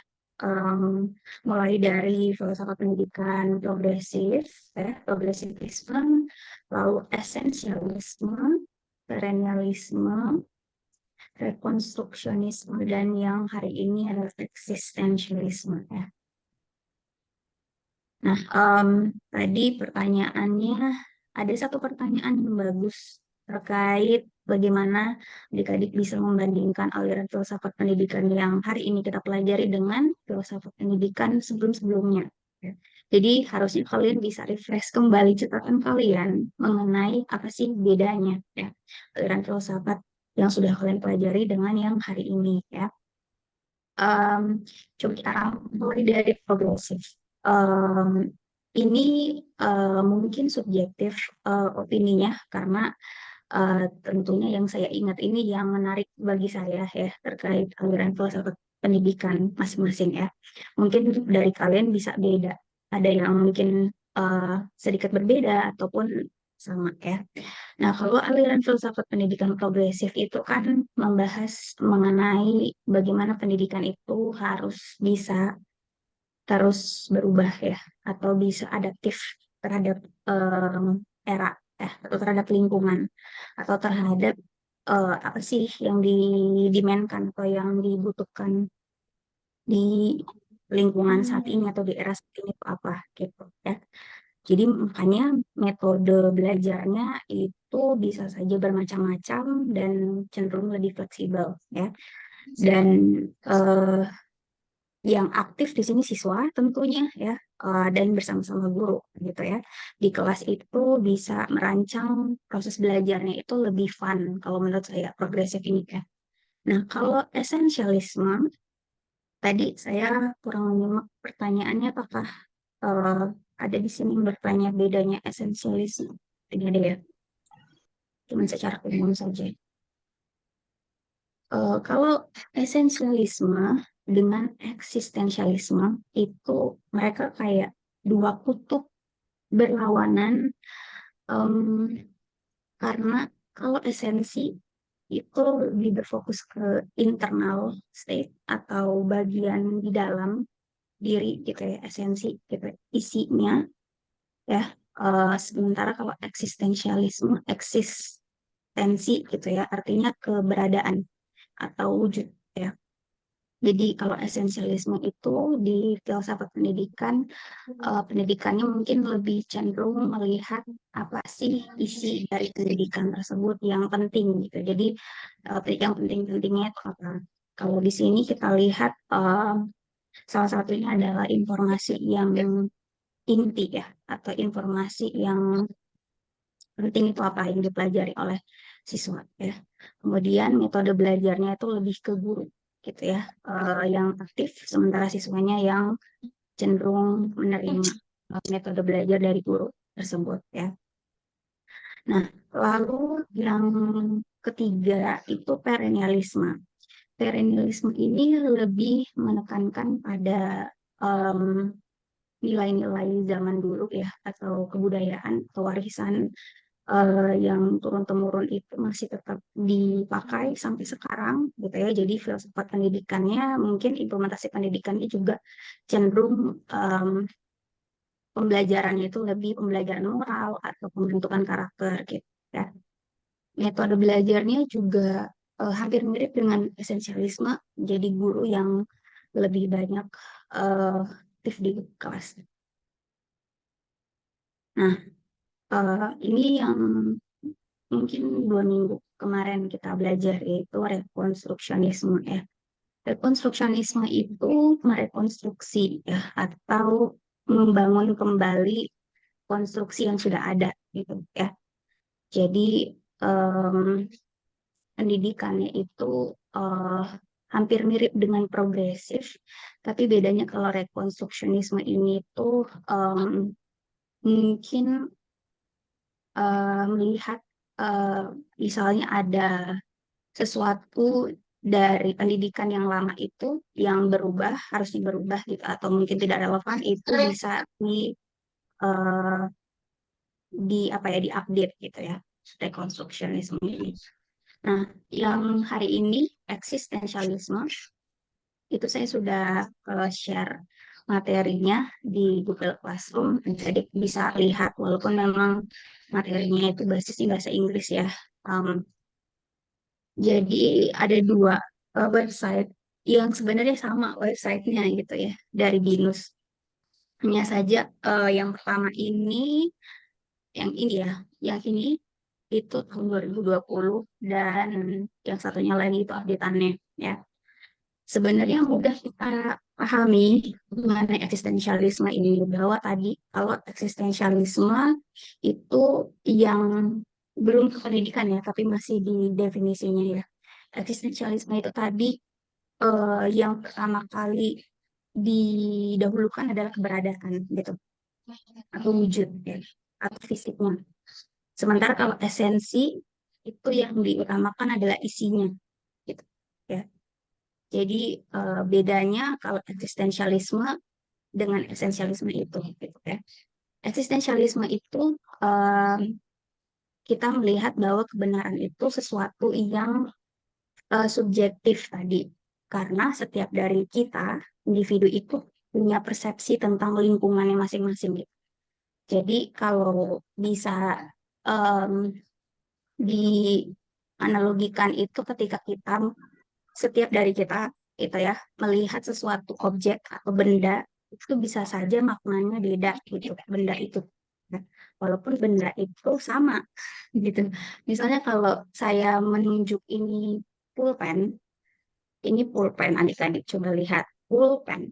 [SPEAKER 1] Mulai dari filsafat pendidikan progresif, progresivisme, lalu esensialisme, perennialisme, rekonstruksionisme, dan yang hari ini adalah eksistensialisme ya. Nah, tadi pertanyaannya ada satu pertanyaan yang bagus terkait bagaimana adik-adik bisa membandingkan aliran filsafat pendidikan yang hari ini kita pelajari dengan filsafat pendidikan sebelum-sebelumnya. Jadi harusnya kalian bisa refresh kembali catatan kalian mengenai apa sih bedanya ya aliran filsafat yang sudah kalian pelajari dengan yang hari ini ya. Coba kita mulai dari progresif. Ini mungkin subjektif opininya karena tentunya yang saya ingat ini yang menarik bagi saya ya terkait aliran filsafat pendidikan masing-masing ya. Mungkin dari kalian bisa beda. Ada yang mungkin sedikit berbeda ataupun sama ya. Nah, kalau aliran filsafat pendidikan progresif itu kan membahas mengenai bagaimana pendidikan itu harus bisa terus berubah ya, atau bisa adaptif terhadap era ya, atau terhadap lingkungan, atau terhadap apa sih yang didimenkan atau yang dibutuhkan di lingkungan saat ini atau di era saat ini itu apa gitu ya. Jadi makanya metode belajarnya itu bisa saja bermacam-macam dan cenderung lebih fleksibel ya. Dan yang aktif di sini siswa tentunya ya, dan bersama-sama guru gitu ya. Di kelas itu bisa merancang proses belajarnya itu lebih fun kalau menurut saya progresif ini ya. Nah, kalau esensialisme tadi saya kurang menyimak pertanyaannya, apakah ada di sini yang bertanya bedanya esensialisme? Tidak ada ya, cuma secara umum saja. Kalau esensialisme dengan eksistensialisme itu mereka kayak dua kutub berlawanan, karena kalau esensi itu lebih berfokus ke internal state atau bagian di dalam diri gitu ya, esensi gitu, isinya ya. Sementara kalau eksistensi gitu ya, artinya keberadaan atau wujud ya. Jadi kalau esensialisme itu di filsafat pendidikan, pendidikannya mungkin lebih cenderung melihat apa sih isi dari pendidikan tersebut yang penting gitu. Jadi yang penting-pentingnya itu apa? Kalau di sini kita lihat salah satunya adalah informasi yang inti ya, atau informasi yang penting itu apa yang dipelajari oleh siswa ya. Kemudian metode belajarnya itu lebih ke guru gitu ya, yang aktif, sementara siswanya yang cenderung menerima metode belajar dari guru tersebut ya. Nah, lalu yang ketiga itu perennialisme. Perennialisme ini lebih menekankan pada nilai-nilai zaman dulu ya, atau kebudayaan atau warisan yang turun-temurun itu masih tetap dipakai sampai sekarang gitu ya. Jadi filsafat pendidikannya, mungkin implementasi pendidikannya juga cenderung pembelajarannya itu lebih pembelajaran moral atau pembentukan karakter gitu ya. Metode belajarnya juga hampir mirip dengan esensialisme, jadi guru yang lebih banyak aktif di kelas. Nah, ini yang mungkin 2 minggu kemarin kita belajar, yaitu rekonstruksionisme ya. Rekonstruksionisme itu merekonstruksi ya, atau membangun kembali konstruksi yang sudah ada gitu ya. Jadi pendidikannya itu hampir mirip dengan progresif, tapi bedanya kalau rekonstruksionisme ini tuh mungkin melihat misalnya ada sesuatu dari pendidikan yang lama itu yang berubah, harusnya berubah gitu, atau mungkin tidak relevan, itu bisa uh, apa ya, diupdate gitu ya, rekonstruksionisme ini. Nah, yang hari ini eksistensialisme itu saya sudah share materinya di Google Classroom, jadi bisa lihat walaupun memang materinya itu basisnya bahasa Inggris ya. Jadi ada 2 website yang sebenarnya sama websitenya gitu ya, dari BINUS. Hanya saja yang pertama ini, yang ini ya, yang ini itu tahun 2020, dan yang satunya lagi itu update-annya ya. Sebenarnya mudah kita pahami mengenai eksistensialisme ini, bahwa tadi kalau eksistensialisme itu yang belum ke pendidikan ya, tapi masih di definisinya ya. Eksistensialisme itu tadi yang pertama kali didahulukan adalah keberadaan gitu, atau wujud ya, atau fisiknya. Sementara kalau esensi itu yang diutamakan adalah isinya gitu ya. Jadi bedanya kalau eksistensialisme dengan esensialisme itu gitu ya. Eksistensialisme itu kita melihat bahwa kebenaran itu sesuatu yang subjektif tadi, karena setiap dari kita individu itu punya persepsi tentang lingkungannya masing-masing gitu. Jadi kalau bisa dianalogikan itu, ketika setiap dari kita itu ya melihat sesuatu objek atau benda, itu bisa saja maknanya beda gitu benda itu. Nah, walaupun benda itu sama gitu. Misalnya kalau saya menunjuk ini pulpen adik-adik coba lihat pulpen.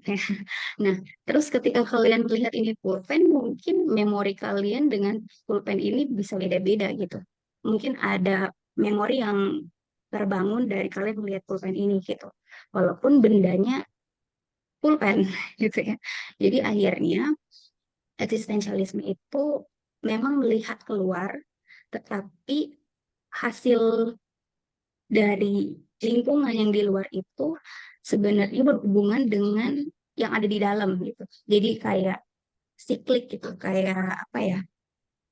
[SPEAKER 1] Nah, terus ketika kalian melihat ini pulpen, mungkin memori kalian dengan pulpen ini bisa beda-beda gitu. Mungkin ada memori yang terbangun dari kalian melihat pulpen ini gitu. Walaupun bendanya pulpen gitu ya. Jadi akhirnya eksistensialisme itu memang melihat keluar, tetapi hasil dari lingkungan yang di luar itu sebenarnya berhubungan dengan yang ada di dalam gitu. Jadi kayak siklik gitu, kayak apa ya?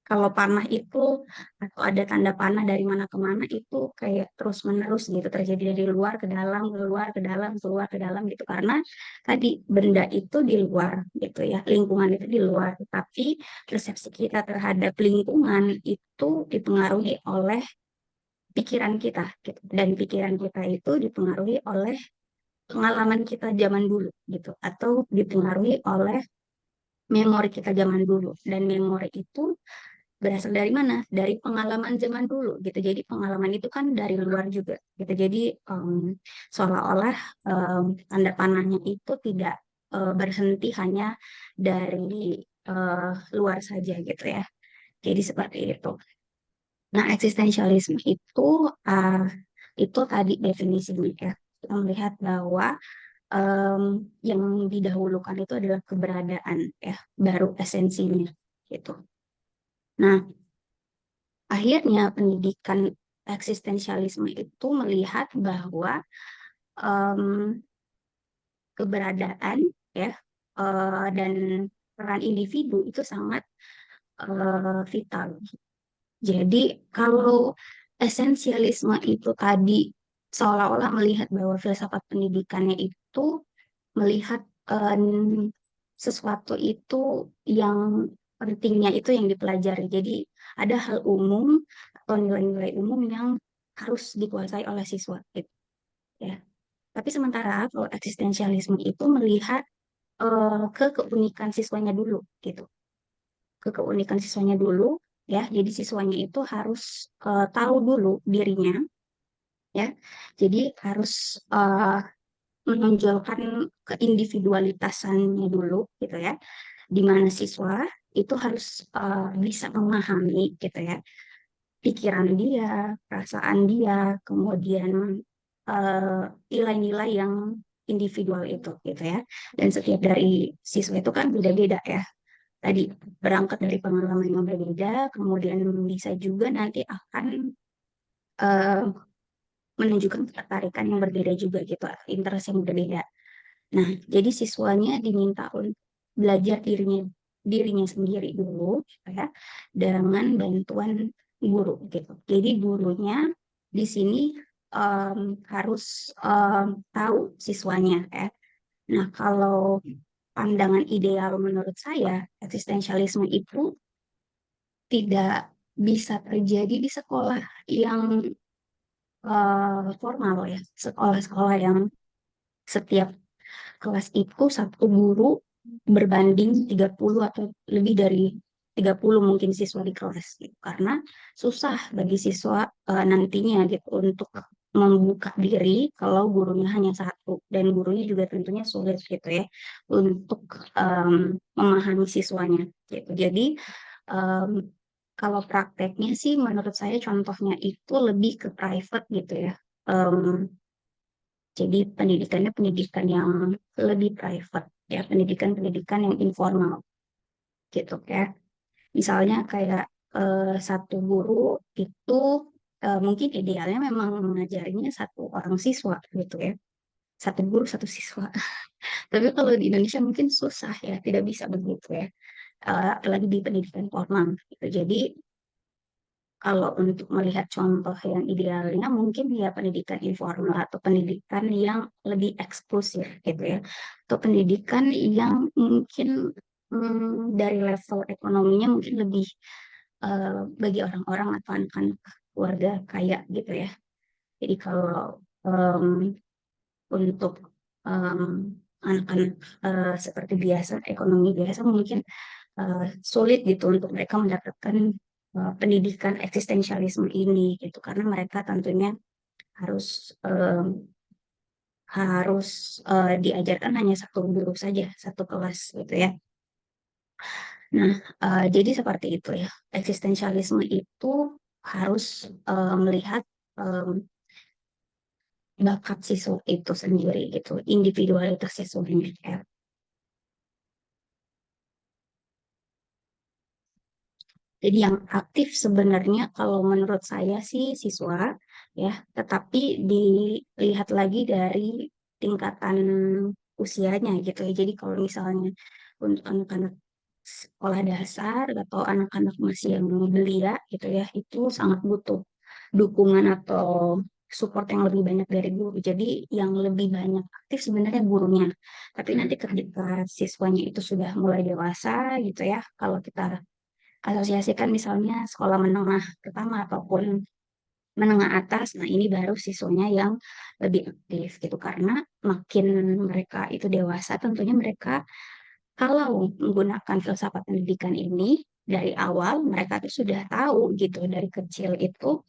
[SPEAKER 1] Kalau panah itu atau ada tanda panah dari mana ke mana itu kayak terus menerus gitu terjadi dari luar ke dalam, keluar ke dalam, keluar ke dalam gitu karena tadi benda itu di luar gitu ya, lingkungan itu di luar, tapi persepsi kita terhadap lingkungan itu dipengaruhi oleh pikiran kita gitu. Dan pikiran kita itu dipengaruhi oleh pengalaman kita zaman dulu gitu atau dipengaruhi oleh memori kita zaman dulu dan memori itu berasal dari mana? Dari pengalaman zaman dulu gitu. Jadi pengalaman itu kan dari luar juga gitu. Jadi seolah-olah tanda panahnya itu tidak berhenti hanya dari luar saja gitu ya. Jadi seperti itu. Nah, eksistensialisme uh, itu tadi definisinya ya. Kita melihat bahwa yang didahulukan itu adalah keberadaan ya, baru esensinya gitu. Nah, akhirnya pendidikan eksistensialisme itu melihat bahwa em, keberadaan ya dan peran individu itu sangat vital. Jadi kalau esensialisme itu tadi seolah-olah melihat bahwa filsafat pendidikannya itu melihat sesuatu itu yang pentingnya itu yang dipelajari. Jadi ada hal umum atau nilai-nilai umum yang harus dikuasai oleh siswa gitu, ya. Tapi sementara kalau eksistensialisme itu melihat ke keunikan siswanya dulu gitu. Ke keunikan siswanya dulu ya. Jadi siswanya itu harus tahu dulu dirinya ya. Jadi harus menonjolkan keindividualitasannya dulu gitu ya, di mana siswa itu harus bisa memahami gitu ya pikiran dia, perasaan dia, kemudian nilai-nilai yang individual itu gitu ya. Dan setiap dari siswa itu kan beda-beda ya. Tadi berangkat dari pengalaman yang berbeda, kemudian bisa juga nanti akan eh, menunjukkan ketertarikan yang berbeda juga gitu, interest yang berbeda. Nah, jadi siswanya diminta untuk belajar dirinya sendiri dulu ya dengan bantuan guru gitu. Jadi gurunya di sini harus tahu siswanya ya. Nah, kalau pandangan ideal menurut saya, eksistensialisme itu tidak bisa terjadi di sekolah yang formal ya, sekolah-sekolah yang setiap kelas itu satu guru berbanding 30 atau lebih dari 30 mungkin siswa di kelas gitu. Karena susah bagi siswa nantinya gitu untuk membuka diri kalau gurunya hanya satu dan gurunya juga tentunya sulit gitu ya untuk memahami siswanya gitu. Jadi um, kalau prakteknya sih menurut saya contohnya itu lebih ke private gitu ya. Jadi pendidikannya pendidikan yang lebih private ya, pendidikan-pendidikan yang informal gitu ya. Misalnya kayak satu guru itu mungkin idealnya memang mengajarinya satu orang siswa gitu ya. Satu guru satu siswa. Tapi kalau di Indonesia mungkin susah ya, tidak bisa begitu ya. Apalagi di pendidikan formal gitu. Jadi kalau untuk melihat contoh yang idealnya mungkin ya pendidikan informal atau pendidikan yang lebih eksklusif gitu ya. Atau pendidikan yang mungkin dari level ekonominya mungkin lebih bagi orang-orang atau anak-anak keluarga kaya gitu ya. Jadi kalau untuk anak-anak seperti biasa, ekonomi biasa mungkin sulit gitu untuk mereka mendapatkan pendidikan eksistensialisme ini gitu karena mereka tentunya harus diajarkan hanya satu guru saja satu kelas gitu ya. Nah, jadi seperti itu ya. Eksistensialisme itu harus melihat bakat siswa itu sendiri gitu, individualitas siswanya ya. Jadi yang aktif sebenarnya kalau menurut saya sih siswa ya, tetapi dilihat lagi dari tingkatan usianya gitu ya. Jadi kalau misalnya untuk anak-anak sekolah dasar atau anak-anak masih yang belia gitu ya, itu sangat butuh dukungan atau support yang lebih banyak dari guru. Jadi yang lebih banyak aktif sebenarnya gurunya. Tapi nanti ketika siswanya itu sudah mulai dewasa gitu ya, kalau kita asosiasikan misalnya sekolah menengah pertama ataupun menengah atas, nah ini baru siswanya yang lebih aktif gitu. Karena makin mereka itu dewasa, tentunya mereka kalau menggunakan filsafat pendidikan ini dari awal, mereka tuh sudah tahu gitu dari kecil itu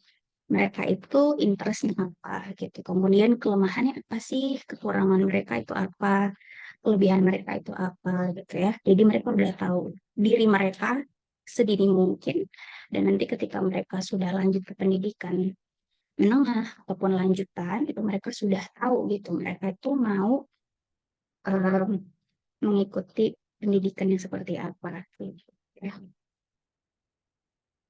[SPEAKER 1] mereka itu interestnya apa gitu. Kemudian kelemahannya apa sih, kekurangan mereka itu apa, kelebihan mereka itu apa gitu ya. Jadi mereka udah tahu diri mereka sedini mungkin dan nanti ketika mereka sudah lanjut ke pendidikan menengah ataupun lanjutan itu mereka sudah tahu gitu mereka itu mau em, mengikuti pendidikan yang seperti apa gitu ya.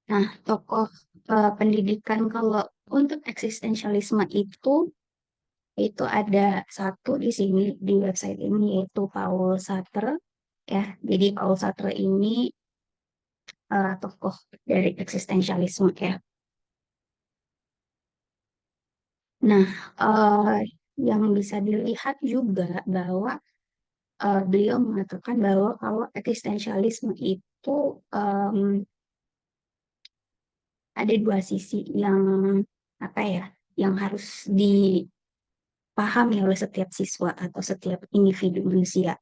[SPEAKER 1] Nah, tokoh pendidikan kalau untuk eksistensialisme itu ada satu di sini di website ini yaitu Paul Sartre ya. Jadi Paul Sartre ini tokoh dari eksistensialisme ya. Nah, yang bisa dilihat juga bahwa beliau mengatakan bahwa kalau eksistensialisme itu em, ada dua sisi yang apa ya, yang harus dipahami oleh setiap siswa atau setiap individu manusia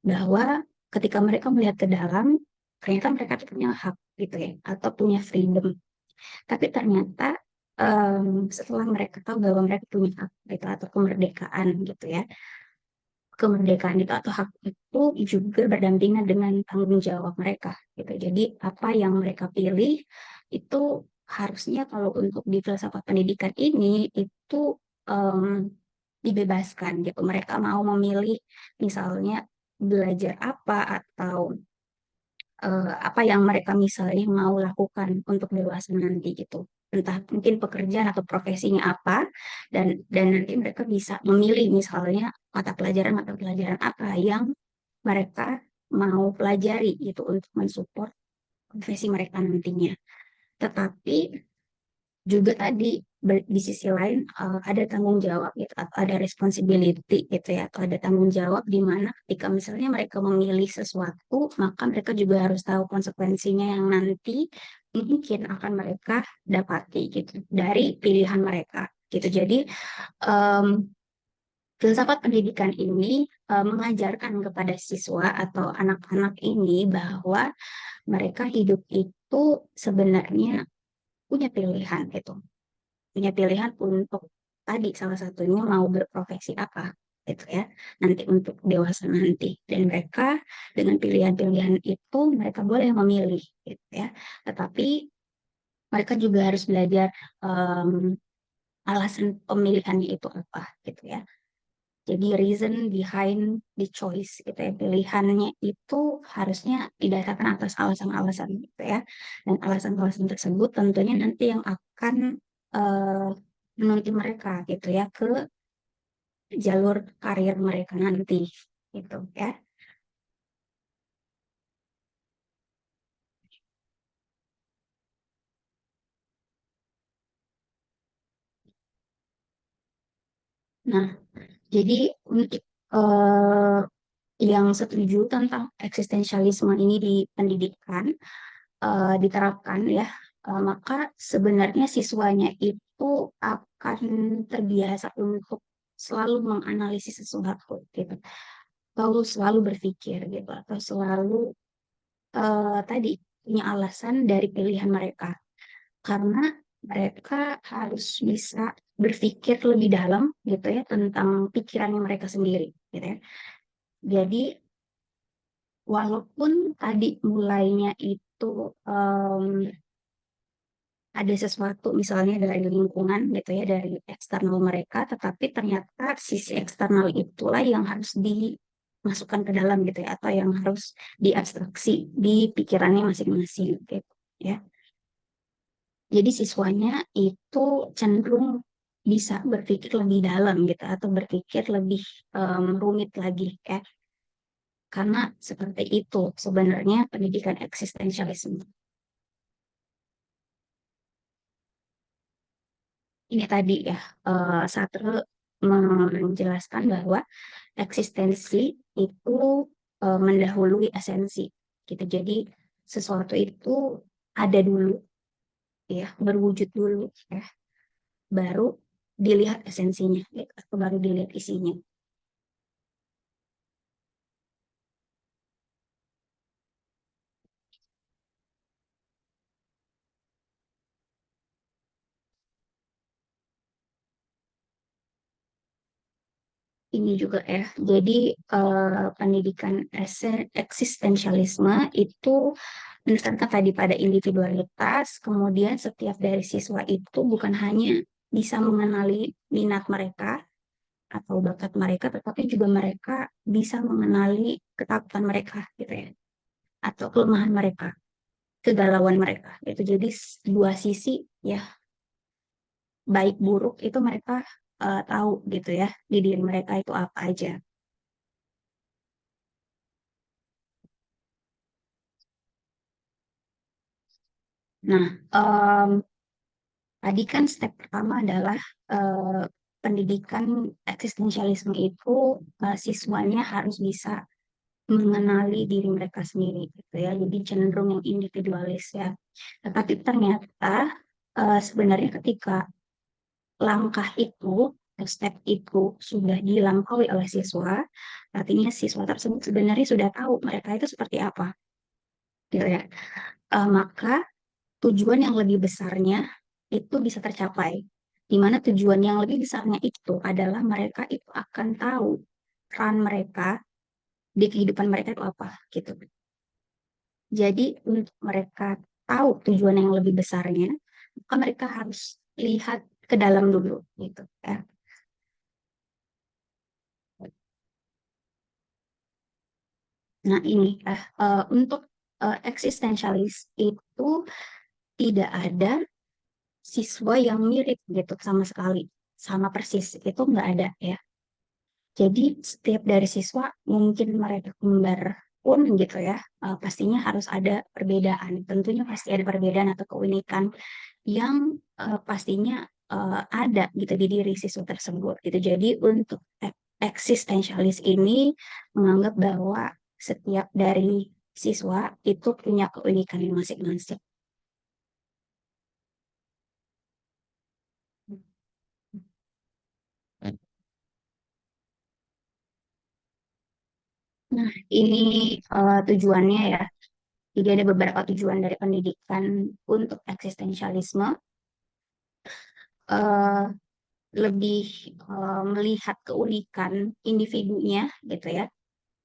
[SPEAKER 1] bahwa ketika mereka melihat ke dalam, ternyata mereka tuh punya hak gitu ya, atau punya freedom. Tapi ternyata setelah mereka tahu bahwa mereka punya hak gitu atau kemerdekaan gitu ya, kemerdekaan itu atau hak itu juga berdampingan dengan tanggung jawab mereka gitu. Jadi apa yang mereka pilih itu harusnya kalau untuk di filsafat pendidikan ini itu em, dibebaskan gitu. Mereka mau memilih misalnya belajar apa atau apa yang mereka misalnya mau lakukan untuk dewasa nanti gitu. Entah mungkin pekerjaan atau profesinya apa dan nanti mereka bisa memilih misalnya mata pelajaran apa yang mereka mau pelajari gitu untuk mensupport profesi mereka nantinya. Tetapi juga tadi di sisi lain ada tanggung jawab gitu atau ada responsibility gitu ya atau ada tanggung jawab di mana ketika misalnya mereka memilih sesuatu maka mereka juga harus tahu konsekuensinya yang nanti mungkin akan mereka dapati gitu dari pilihan mereka gitu. Jadi em, filsafat pendidikan ini mengajarkan kepada siswa atau anak-anak ini bahwa mereka hidup itu sebenarnya punya pilihan gitu, punya pilihan untuk tadi salah satunya mau berprofesi apa gitu ya nanti untuk dewasa nanti dan mereka dengan pilihan-pilihan itu mereka boleh memilih gitu ya tetapi mereka juga harus belajar em, alasan pemilihannya itu apa gitu ya jadi reason behind the choice gitu ya pilihannya itu harusnya didasarkan atas alasan-alasan gitu ya dan alasan-alasan tersebut tentunya nanti yang akan eh, menuntun mereka gitu ya ke jalur karir mereka nanti gitu ya. Nah, jadi untuk yang setuju tentang eksistensialisme ini di pendidikan diterapkan ya, maka sebenarnya siswanya itu akan terbiasa untuk selalu menganalisis sesuatu gitu, selalu berpikir gitu, atau selalu tadi punya alasan dari pilihan mereka, karena mereka harus bisa berpikir lebih dalam gitu ya tentang pikirannya mereka sendiri gitu ya. Jadi walaupun tadi mulainya itu em, ada sesuatu misalnya dari lingkungan gitu ya dari eksternal mereka, tetapi ternyata sisi eksternal itulah yang harus dimasukkan ke dalam gitu ya atau yang harus diabstraksi di pikirannya masing-masing gitu ya. Jadi siswanya itu cenderung bisa berpikir lebih dalam gitu atau berpikir lebih rumit lagi ya. Karena seperti itu sebenarnya pendidikan eksistensialisme. Ini tadi ya, Sartre menjelaskan bahwa eksistensi itu mendahului esensi gitu. Jadi sesuatu itu ada dulu ya, berwujud dulu ya, baru dilihat esensinya gitu, atau baru dilihat isinya. Ini juga ya, jadi pendidikan eksistensialisme itu menekankan tadi pada individualitas, kemudian setiap dari siswa itu bukan hanya bisa mengenali minat mereka atau bakat mereka, tetapi juga mereka bisa mengenali ketakutan mereka gitu ya, atau kelemahan mereka, kegalauan mereka. Itu jadi dua sisi ya, baik buruk itu mereka tahu gitu ya, di diri mereka itu apa aja. Nah, tadi kan step pertama adalah pendidikan eksistensialisme itu siswanya harus bisa mengenali diri mereka sendiri gitu ya. Jadi cenderung yang individualis ya. Tetapi ternyata sebenarnya ketika langkah itu, step itu sudah dilampaui oleh siswa, artinya siswa tersebut sebenarnya sudah tahu mereka itu seperti apa, gitu ya. Maka tujuan yang lebih besarnya itu bisa tercapai. Di mana tujuan yang lebih besarnya itu adalah mereka itu akan tahu peran mereka di kehidupan mereka itu apa, gitu. Jadi untuk mereka tahu tujuan yang lebih besarnya, maka mereka harus lihat ke dalam dulu, gitu ya. Nah ini untuk eksistensialis itu tidak ada siswa yang mirip gitu sama sekali, sama persis itu nggak ada ya. Jadi setiap dari siswa mungkin mereka kembar pun gitu ya, pastinya harus ada perbedaan. Tentunya pasti ada perbedaan atau keunikan yang pastinya ada gitu di diri siswa tersebut gitu. Jadi untuk eksistensialis ini menganggap bahwa setiap dari siswa itu punya keunikan masing-masing. Nah, ini tujuannya ya. Jadi ada beberapa tujuan dari pendidikan untuk eksistensialisme. eh, Lebih melihat keunikan individunya gitu ya.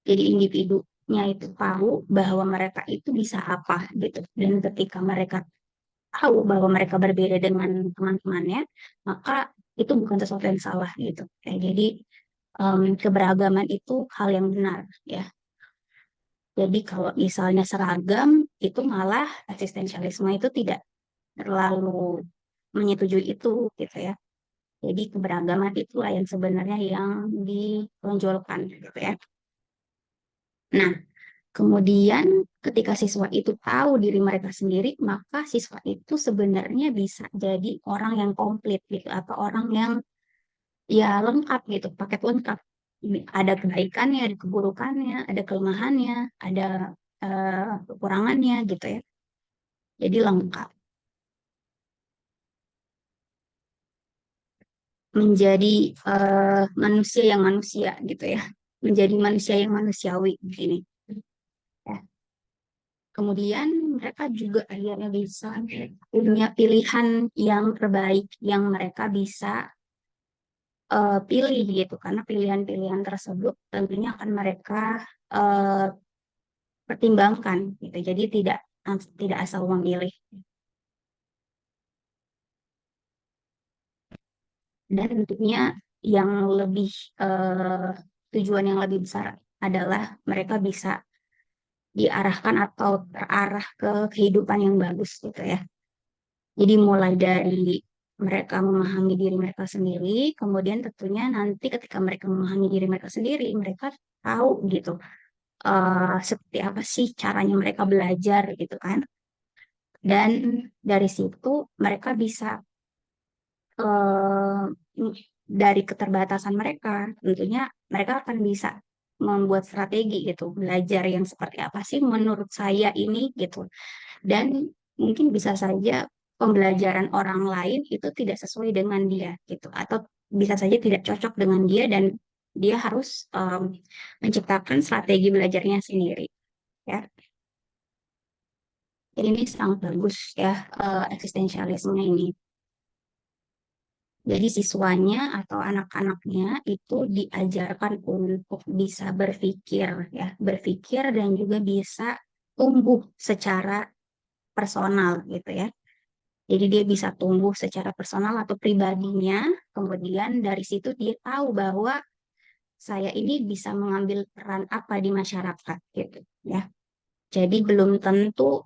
[SPEAKER 1] Jadi individunya itu tahu bahwa mereka itu bisa apa gitu. Dan ketika mereka tahu bahwa mereka berbeda dengan teman-temannya, maka itu bukan sesuatu yang salah gitu. Ya, jadi keberagaman itu hal yang benar ya. Jadi kalau misalnya seragam itu malah eksistensialisme itu tidak terlalu menyetujui itu gitu ya. Jadi keberagaman itulah yang sebenarnya yang ditonjolkan gitu ya. Nah, kemudian ketika siswa itu tahu diri mereka sendiri, maka siswa itu sebenarnya bisa jadi orang yang komplit gitu atau orang yang ya lengkap gitu, paket lengkap. Ada kebaikannya, ada keburukannya, ada kelemahannya, ada kekurangannya gitu ya. Jadi lengkap. Menjadi manusia yang manusia gitu ya. Menjadi manusia yang manusiawi begini. Ya. Kemudian mereka juga akhirnya bisa punya pilihan yang terbaik yang mereka bisa pilih gitu karena pilihan-pilihan tersebut tentunya akan mereka uh, pertimbangkan gitu. Jadi tidak asal memilih. Dan tentunya yang lebih tujuan yang lebih besar adalah mereka bisa diarahkan atau terarah ke kehidupan yang bagus gitu ya. Jadi mulai dari mereka memahami diri mereka sendiri, kemudian tentunya nanti ketika mereka memahami diri mereka sendiri, mereka tahu gitu seperti apa sih caranya mereka belajar gitu kan. Dan dari situ mereka bisa eh, dari keterbatasan mereka, tentunya mereka akan bisa membuat strategi gitu, belajar yang seperti apa sih menurut saya ini gitu. Dan mungkin bisa saja pembelajaran orang lain itu tidak sesuai dengan dia gitu, atau bisa saja tidak cocok dengan dia dan dia harus menciptakan strategi belajarnya sendiri ya. Jadi ini sangat bagus ya, eksistensialisme ini. Jadi siswanya atau anak-anaknya itu diajarkan untuk bisa berpikir ya, berpikir dan juga bisa tumbuh secara personal gitu ya. Jadi dia bisa tumbuh secara personal atau pribadinya, kemudian dari situ dia tahu bahwa saya ini bisa mengambil peran apa di masyarakat gitu ya. Jadi belum tentu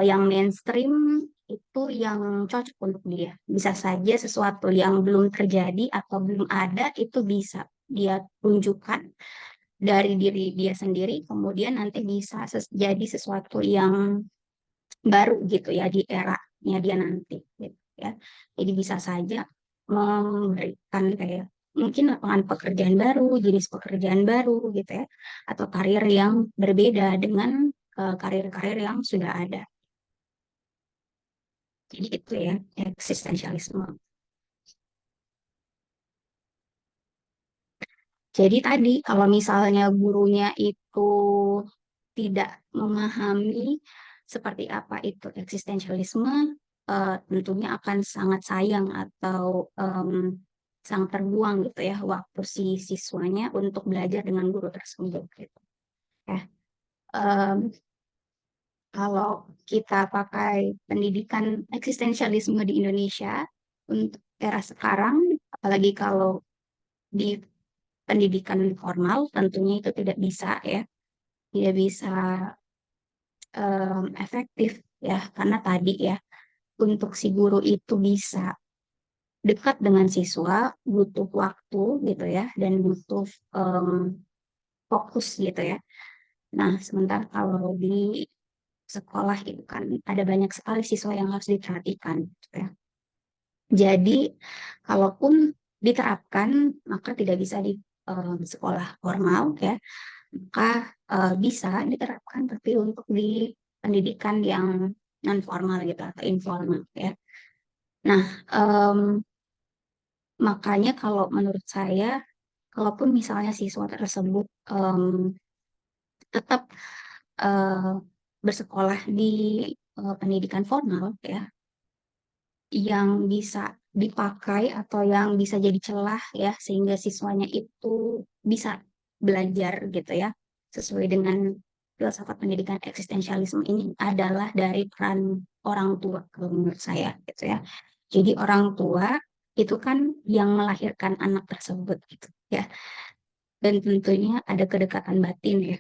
[SPEAKER 1] yang mainstream itu yang cocok untuk dia. Bisa saja sesuatu yang belum terjadi atau belum ada itu bisa dia tunjukkan dari diri dia sendiri, kemudian nanti bisa jadi sesuatu yang baru gitu ya di eranya dia nanti gitu ya. Jadi bisa saja memberikan kayak mungkin lapangan pekerjaan baru, jenis pekerjaan baru gitu ya, atau karir yang berbeda dengan karir-karir yang sudah ada. Jadi itu ya eksistensialisme. Jadi tadi kalau misalnya gurunya itu tidak memahami seperti apa itu eksistensialisme, tentunya akan sangat sayang atau sangat terbuang gitu ya waktu si siswanya untuk belajar dengan guru tersebut gitu. Ya. Em, Kalau kita pakai pendidikan eksistensialisme di Indonesia untuk era sekarang, apalagi kalau di pendidikan formal, tentunya itu tidak bisa ya, tidak bisa efektif ya, karena tadi ya untuk si guru itu bisa dekat dengan siswa butuh waktu gitu ya dan butuh em, fokus gitu ya. Nah, sementara kalau di sekolah itu kan ada banyak sekali siswa yang harus diperhatikan gitu ya. Jadi, kalaupun diterapkan, maka tidak bisa di sekolah formal ya, maka bisa diterapkan tapi untuk di pendidikan yang non formal gitu atau informal ya. Nah, em, makanya kalau menurut saya, kalaupun misalnya siswa tersebut tetap eh, bersekolah di pendidikan formal ya, yang bisa dipakai atau yang bisa jadi celah ya sehingga siswanya itu bisa belajar gitu ya sesuai dengan filsafat pendidikan eksistensialisme ini adalah dari peran orang tua kalau menurut saya gitu ya. Jadi orang tua itu kan yang melahirkan anak tersebut gitu ya. Dan tentunya ada kedekatan batin ya.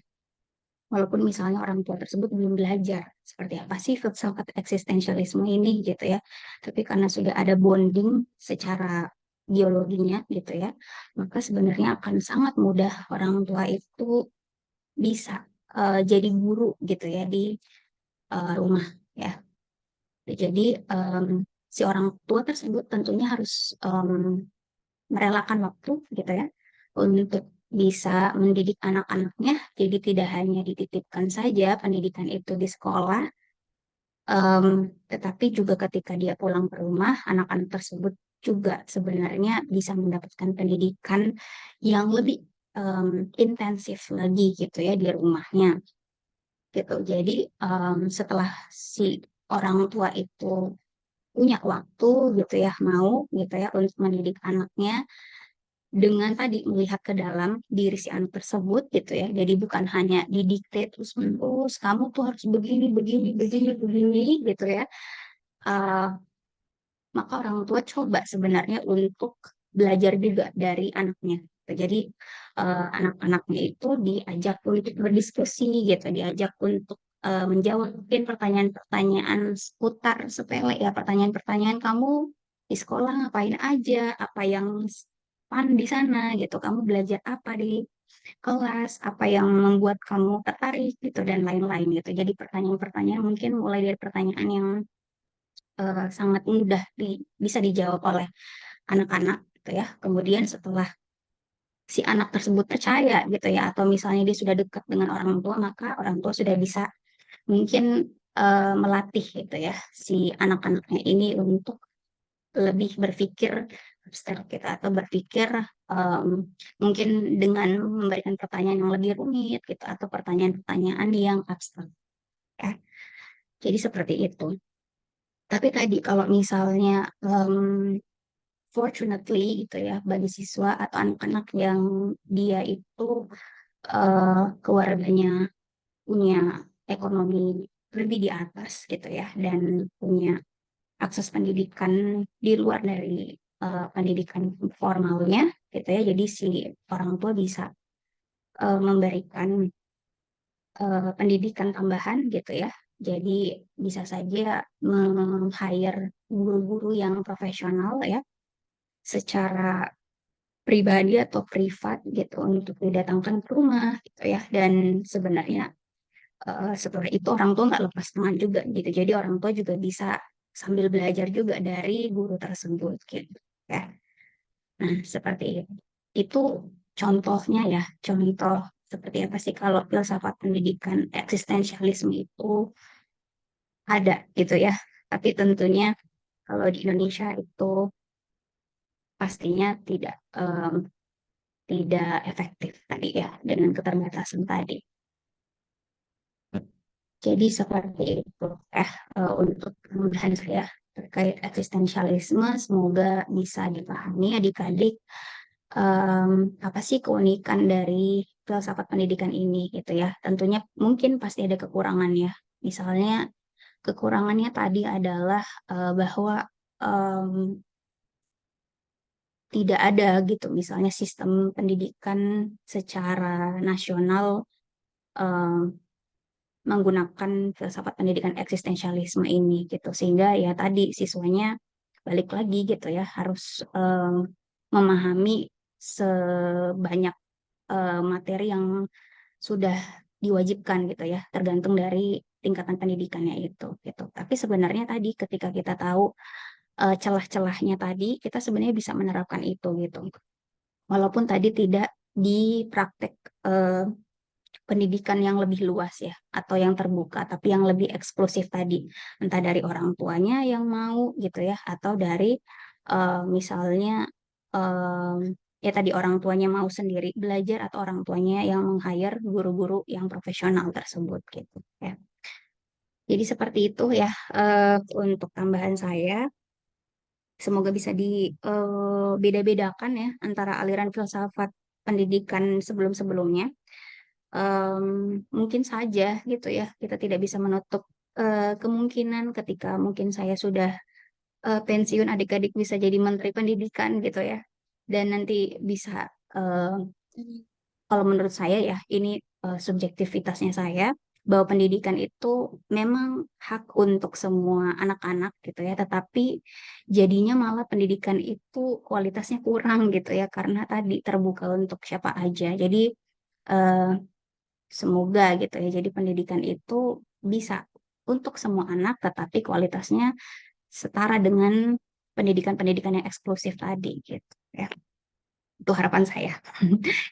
[SPEAKER 1] Walaupun misalnya orang tua tersebut belum belajar seperti apa sih filsafat eksistensialisme ini gitu ya. Tapi karena sudah ada bonding secara biologinya gitu ya, maka sebenarnya akan sangat mudah orang tua itu bisa jadi guru gitu ya di rumah ya. Jadi si orang tua tersebut tentunya harus merelakan waktu gitu ya untuk bisa mendidik anak-anaknya. Jadi tidak hanya dititipkan saja pendidikan itu di sekolah, tetapi juga ketika dia pulang ke rumah, anak-anak tersebut juga sebenarnya bisa mendapatkan pendidikan yang lebih intensif lagi gitu ya di rumahnya gitu. Jadi setelah si orang tua itu punya waktu gitu ya, mau gitu ya untuk mendidik anaknya dengan tadi melihat ke dalam diri si anak tersebut gitu ya. Jadi bukan hanya didikte terus menerus kamu tuh harus begini begini begini begini gitu ya. Uh, Maka orang tua coba sebenarnya untuk belajar juga dari anaknya. Jadi anak-anaknya itu diajak untuk berdiskusi gitu, diajak untuk menjawab mungkin pertanyaan-pertanyaan seputar sepele ya, pertanyaan-pertanyaan kamu di sekolah ngapain aja, apa yang fun di sana gitu, kamu belajar apa di kelas, apa yang membuat kamu tertarik gitu dan lain-lain gitu. Jadi pertanyaan-pertanyaan mungkin mulai dari pertanyaan yang sangat mudah bisa dijawab oleh anak-anak gitu ya. Kemudian setelah si anak tersebut percaya gitu ya, atau misalnya dia sudah dekat dengan orang tua, maka orang tua sudah bisa mungkin melatih gitu ya si anak-anaknya ini untuk lebih berpikir abstrak gitu, atau berpikir mungkin dengan memberikan pertanyaan yang lebih rumit gitu, atau pertanyaan-pertanyaan yang abstrak ya. Jadi seperti itu. Tapi tadi kalau misalnya fortunately gitu ya, bagi siswa atau anak-anak yang dia itu keluarganya punya ekonomi lebih di atas gitu ya, dan punya akses pendidikan di luar dari pendidikan formalnya gitu ya. Jadi si orang tua bisa memberikan pendidikan tambahan gitu ya. Jadi bisa saja meng-hire guru-guru yang profesional ya, secara pribadi atau privat gitu, untuk didatangkan ke rumah gitu ya. Dan sebenarnya setelah itu orang tua nggak lepas tangan juga gitu. Jadi orang tua juga bisa sambil belajar juga dari guru tersebut gitu ya. Nah, seperti itu. Itu contohnya ya, contoh seperti apa sih kalau filsafat pendidikan eksistensialisme itu ada gitu ya. Tapi tentunya kalau di Indonesia itu pastinya tidak efektif tadi ya, dengan keterbatasan tadi. Jadi seperti itu untuk kemudahan saya terkait eksistensialisme. Semoga bisa dipahami adik-adik apa sih keunikan dari filsafat pendidikan ini gitu ya. Tentunya mungkin pasti ada kekurangan ya. Misalnya kekurangannya tadi adalah bahwa em, tidak ada gitu misalnya sistem pendidikan secara nasional em, menggunakan filsafat pendidikan eksistensialisme ini gitu, sehingga ya tadi siswanya balik lagi gitu ya, harus memahami sebanyak materi yang sudah diwajibkan gitu ya, tergantung dari tingkatan pendidikannya itu gitu. Tapi sebenarnya tadi ketika kita tahu celah-celahnya tadi, kita sebenarnya bisa menerapkan itu gitu, walaupun tadi tidak di praktek eh, pendidikan yang lebih luas ya, atau yang terbuka, tapi yang lebih eksklusif tadi, entah dari orang tuanya yang mau gitu ya, atau dari misalnya em, ya tadi orang tuanya mau sendiri belajar, atau orang tuanya yang meng-hire guru-guru yang profesional tersebut gitu ya. Jadi seperti itu ya untuk tambahan saya. Semoga bisa dibeda-bedakan ya antara aliran filsafat pendidikan sebelum-sebelumnya. Mungkin saja gitu ya, kita tidak bisa menutup kemungkinan ketika mungkin saya sudah pensiun, adik-adik bisa jadi menteri pendidikan gitu ya, dan nanti bisa eh, kalau menurut saya ya, ini subjektivitasnya saya, bahwa pendidikan itu memang hak untuk semua anak-anak gitu ya, tetapi jadinya malah pendidikan itu kualitasnya kurang gitu ya, karena tadi terbuka untuk siapa aja. Jadi eh, semoga gitu ya, jadi pendidikan itu bisa untuk semua anak, tetapi kualitasnya setara dengan pendidikan-pendidikan yang eksklusif tadi gitu ya. Itu harapan saya.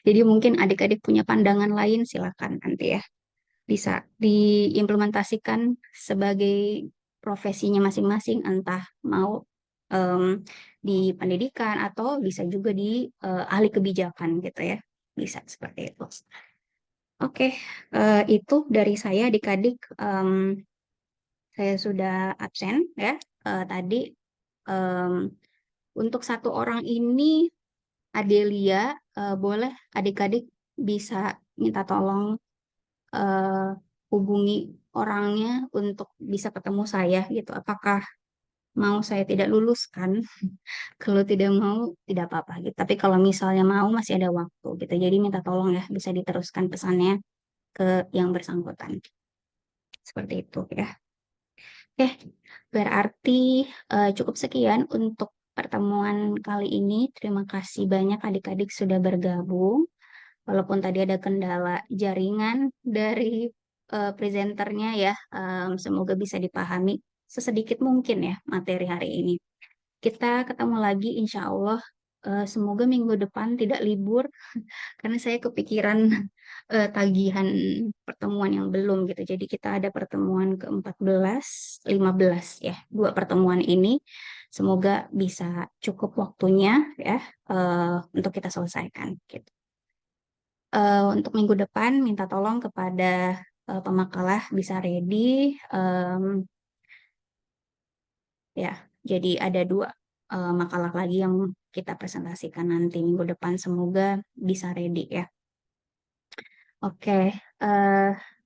[SPEAKER 1] Jadi mungkin adik-adik punya pandangan lain, silakan nanti ya. Bisa diimplementasikan sebagai profesinya masing-masing, entah mau em, di pendidikan atau bisa juga di ahli kebijakan gitu ya. Bisa seperti itu. Oke, itu dari saya adik-adik. Saya sudah absen ya tadi. Em, untuk satu orang ini, Adelia, boleh adik-adik bisa minta tolong eh, hubungi orangnya untuk bisa ketemu saya gitu. Apakah mau saya tidak luluskan? Kalau tidak mau, tidak apa-apa gitu. Tapi kalau misalnya mau, masih ada waktu gitu. Jadi minta tolong ya, bisa diteruskan pesannya ke yang bersangkutan. Seperti itu ya. Oke, berarti cukup sekian untuk pertemuan kali ini. Terima kasih banyak adik-adik sudah bergabung. Walaupun tadi ada kendala jaringan dari presenternya ya, semoga bisa dipahami sesedikit mungkin ya materi hari ini. Kita ketemu lagi insya Allah. Semoga minggu depan tidak libur karena saya kepikiran tagihan pertemuan yang belum gitu. Jadi kita ada pertemuan ke-14, 15 ya, 2 pertemuan ini. Semoga bisa cukup waktunya ya untuk kita selesaikan gitu. Untuk minggu depan minta tolong kepada pemakalah bisa ready ya. Jadi ada 2 makalah lagi yang kita presentasikan nanti minggu depan. Semoga bisa ready ya. Oke,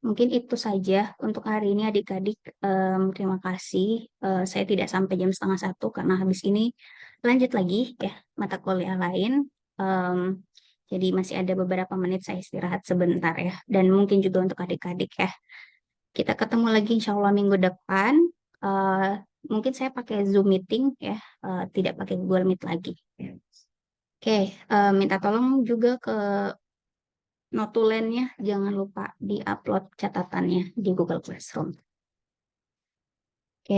[SPEAKER 1] mungkin itu saja untuk hari ini adik-adik. Terima kasih. Saya tidak sampai jam 12:30 karena habis ini lanjut lagi ya mata kuliah lain. Em, jadi masih ada beberapa menit saya istirahat sebentar ya. Dan mungkin juga untuk adik-adik ya. Kita ketemu lagi insya Allah minggu depan. Eh, Mungkin saya pakai Zoom meeting ya, tidak pakai Google Meet lagi. Oke, minta tolong juga ke notulennya, jangan lupa di-upload catatannya di Google Classroom.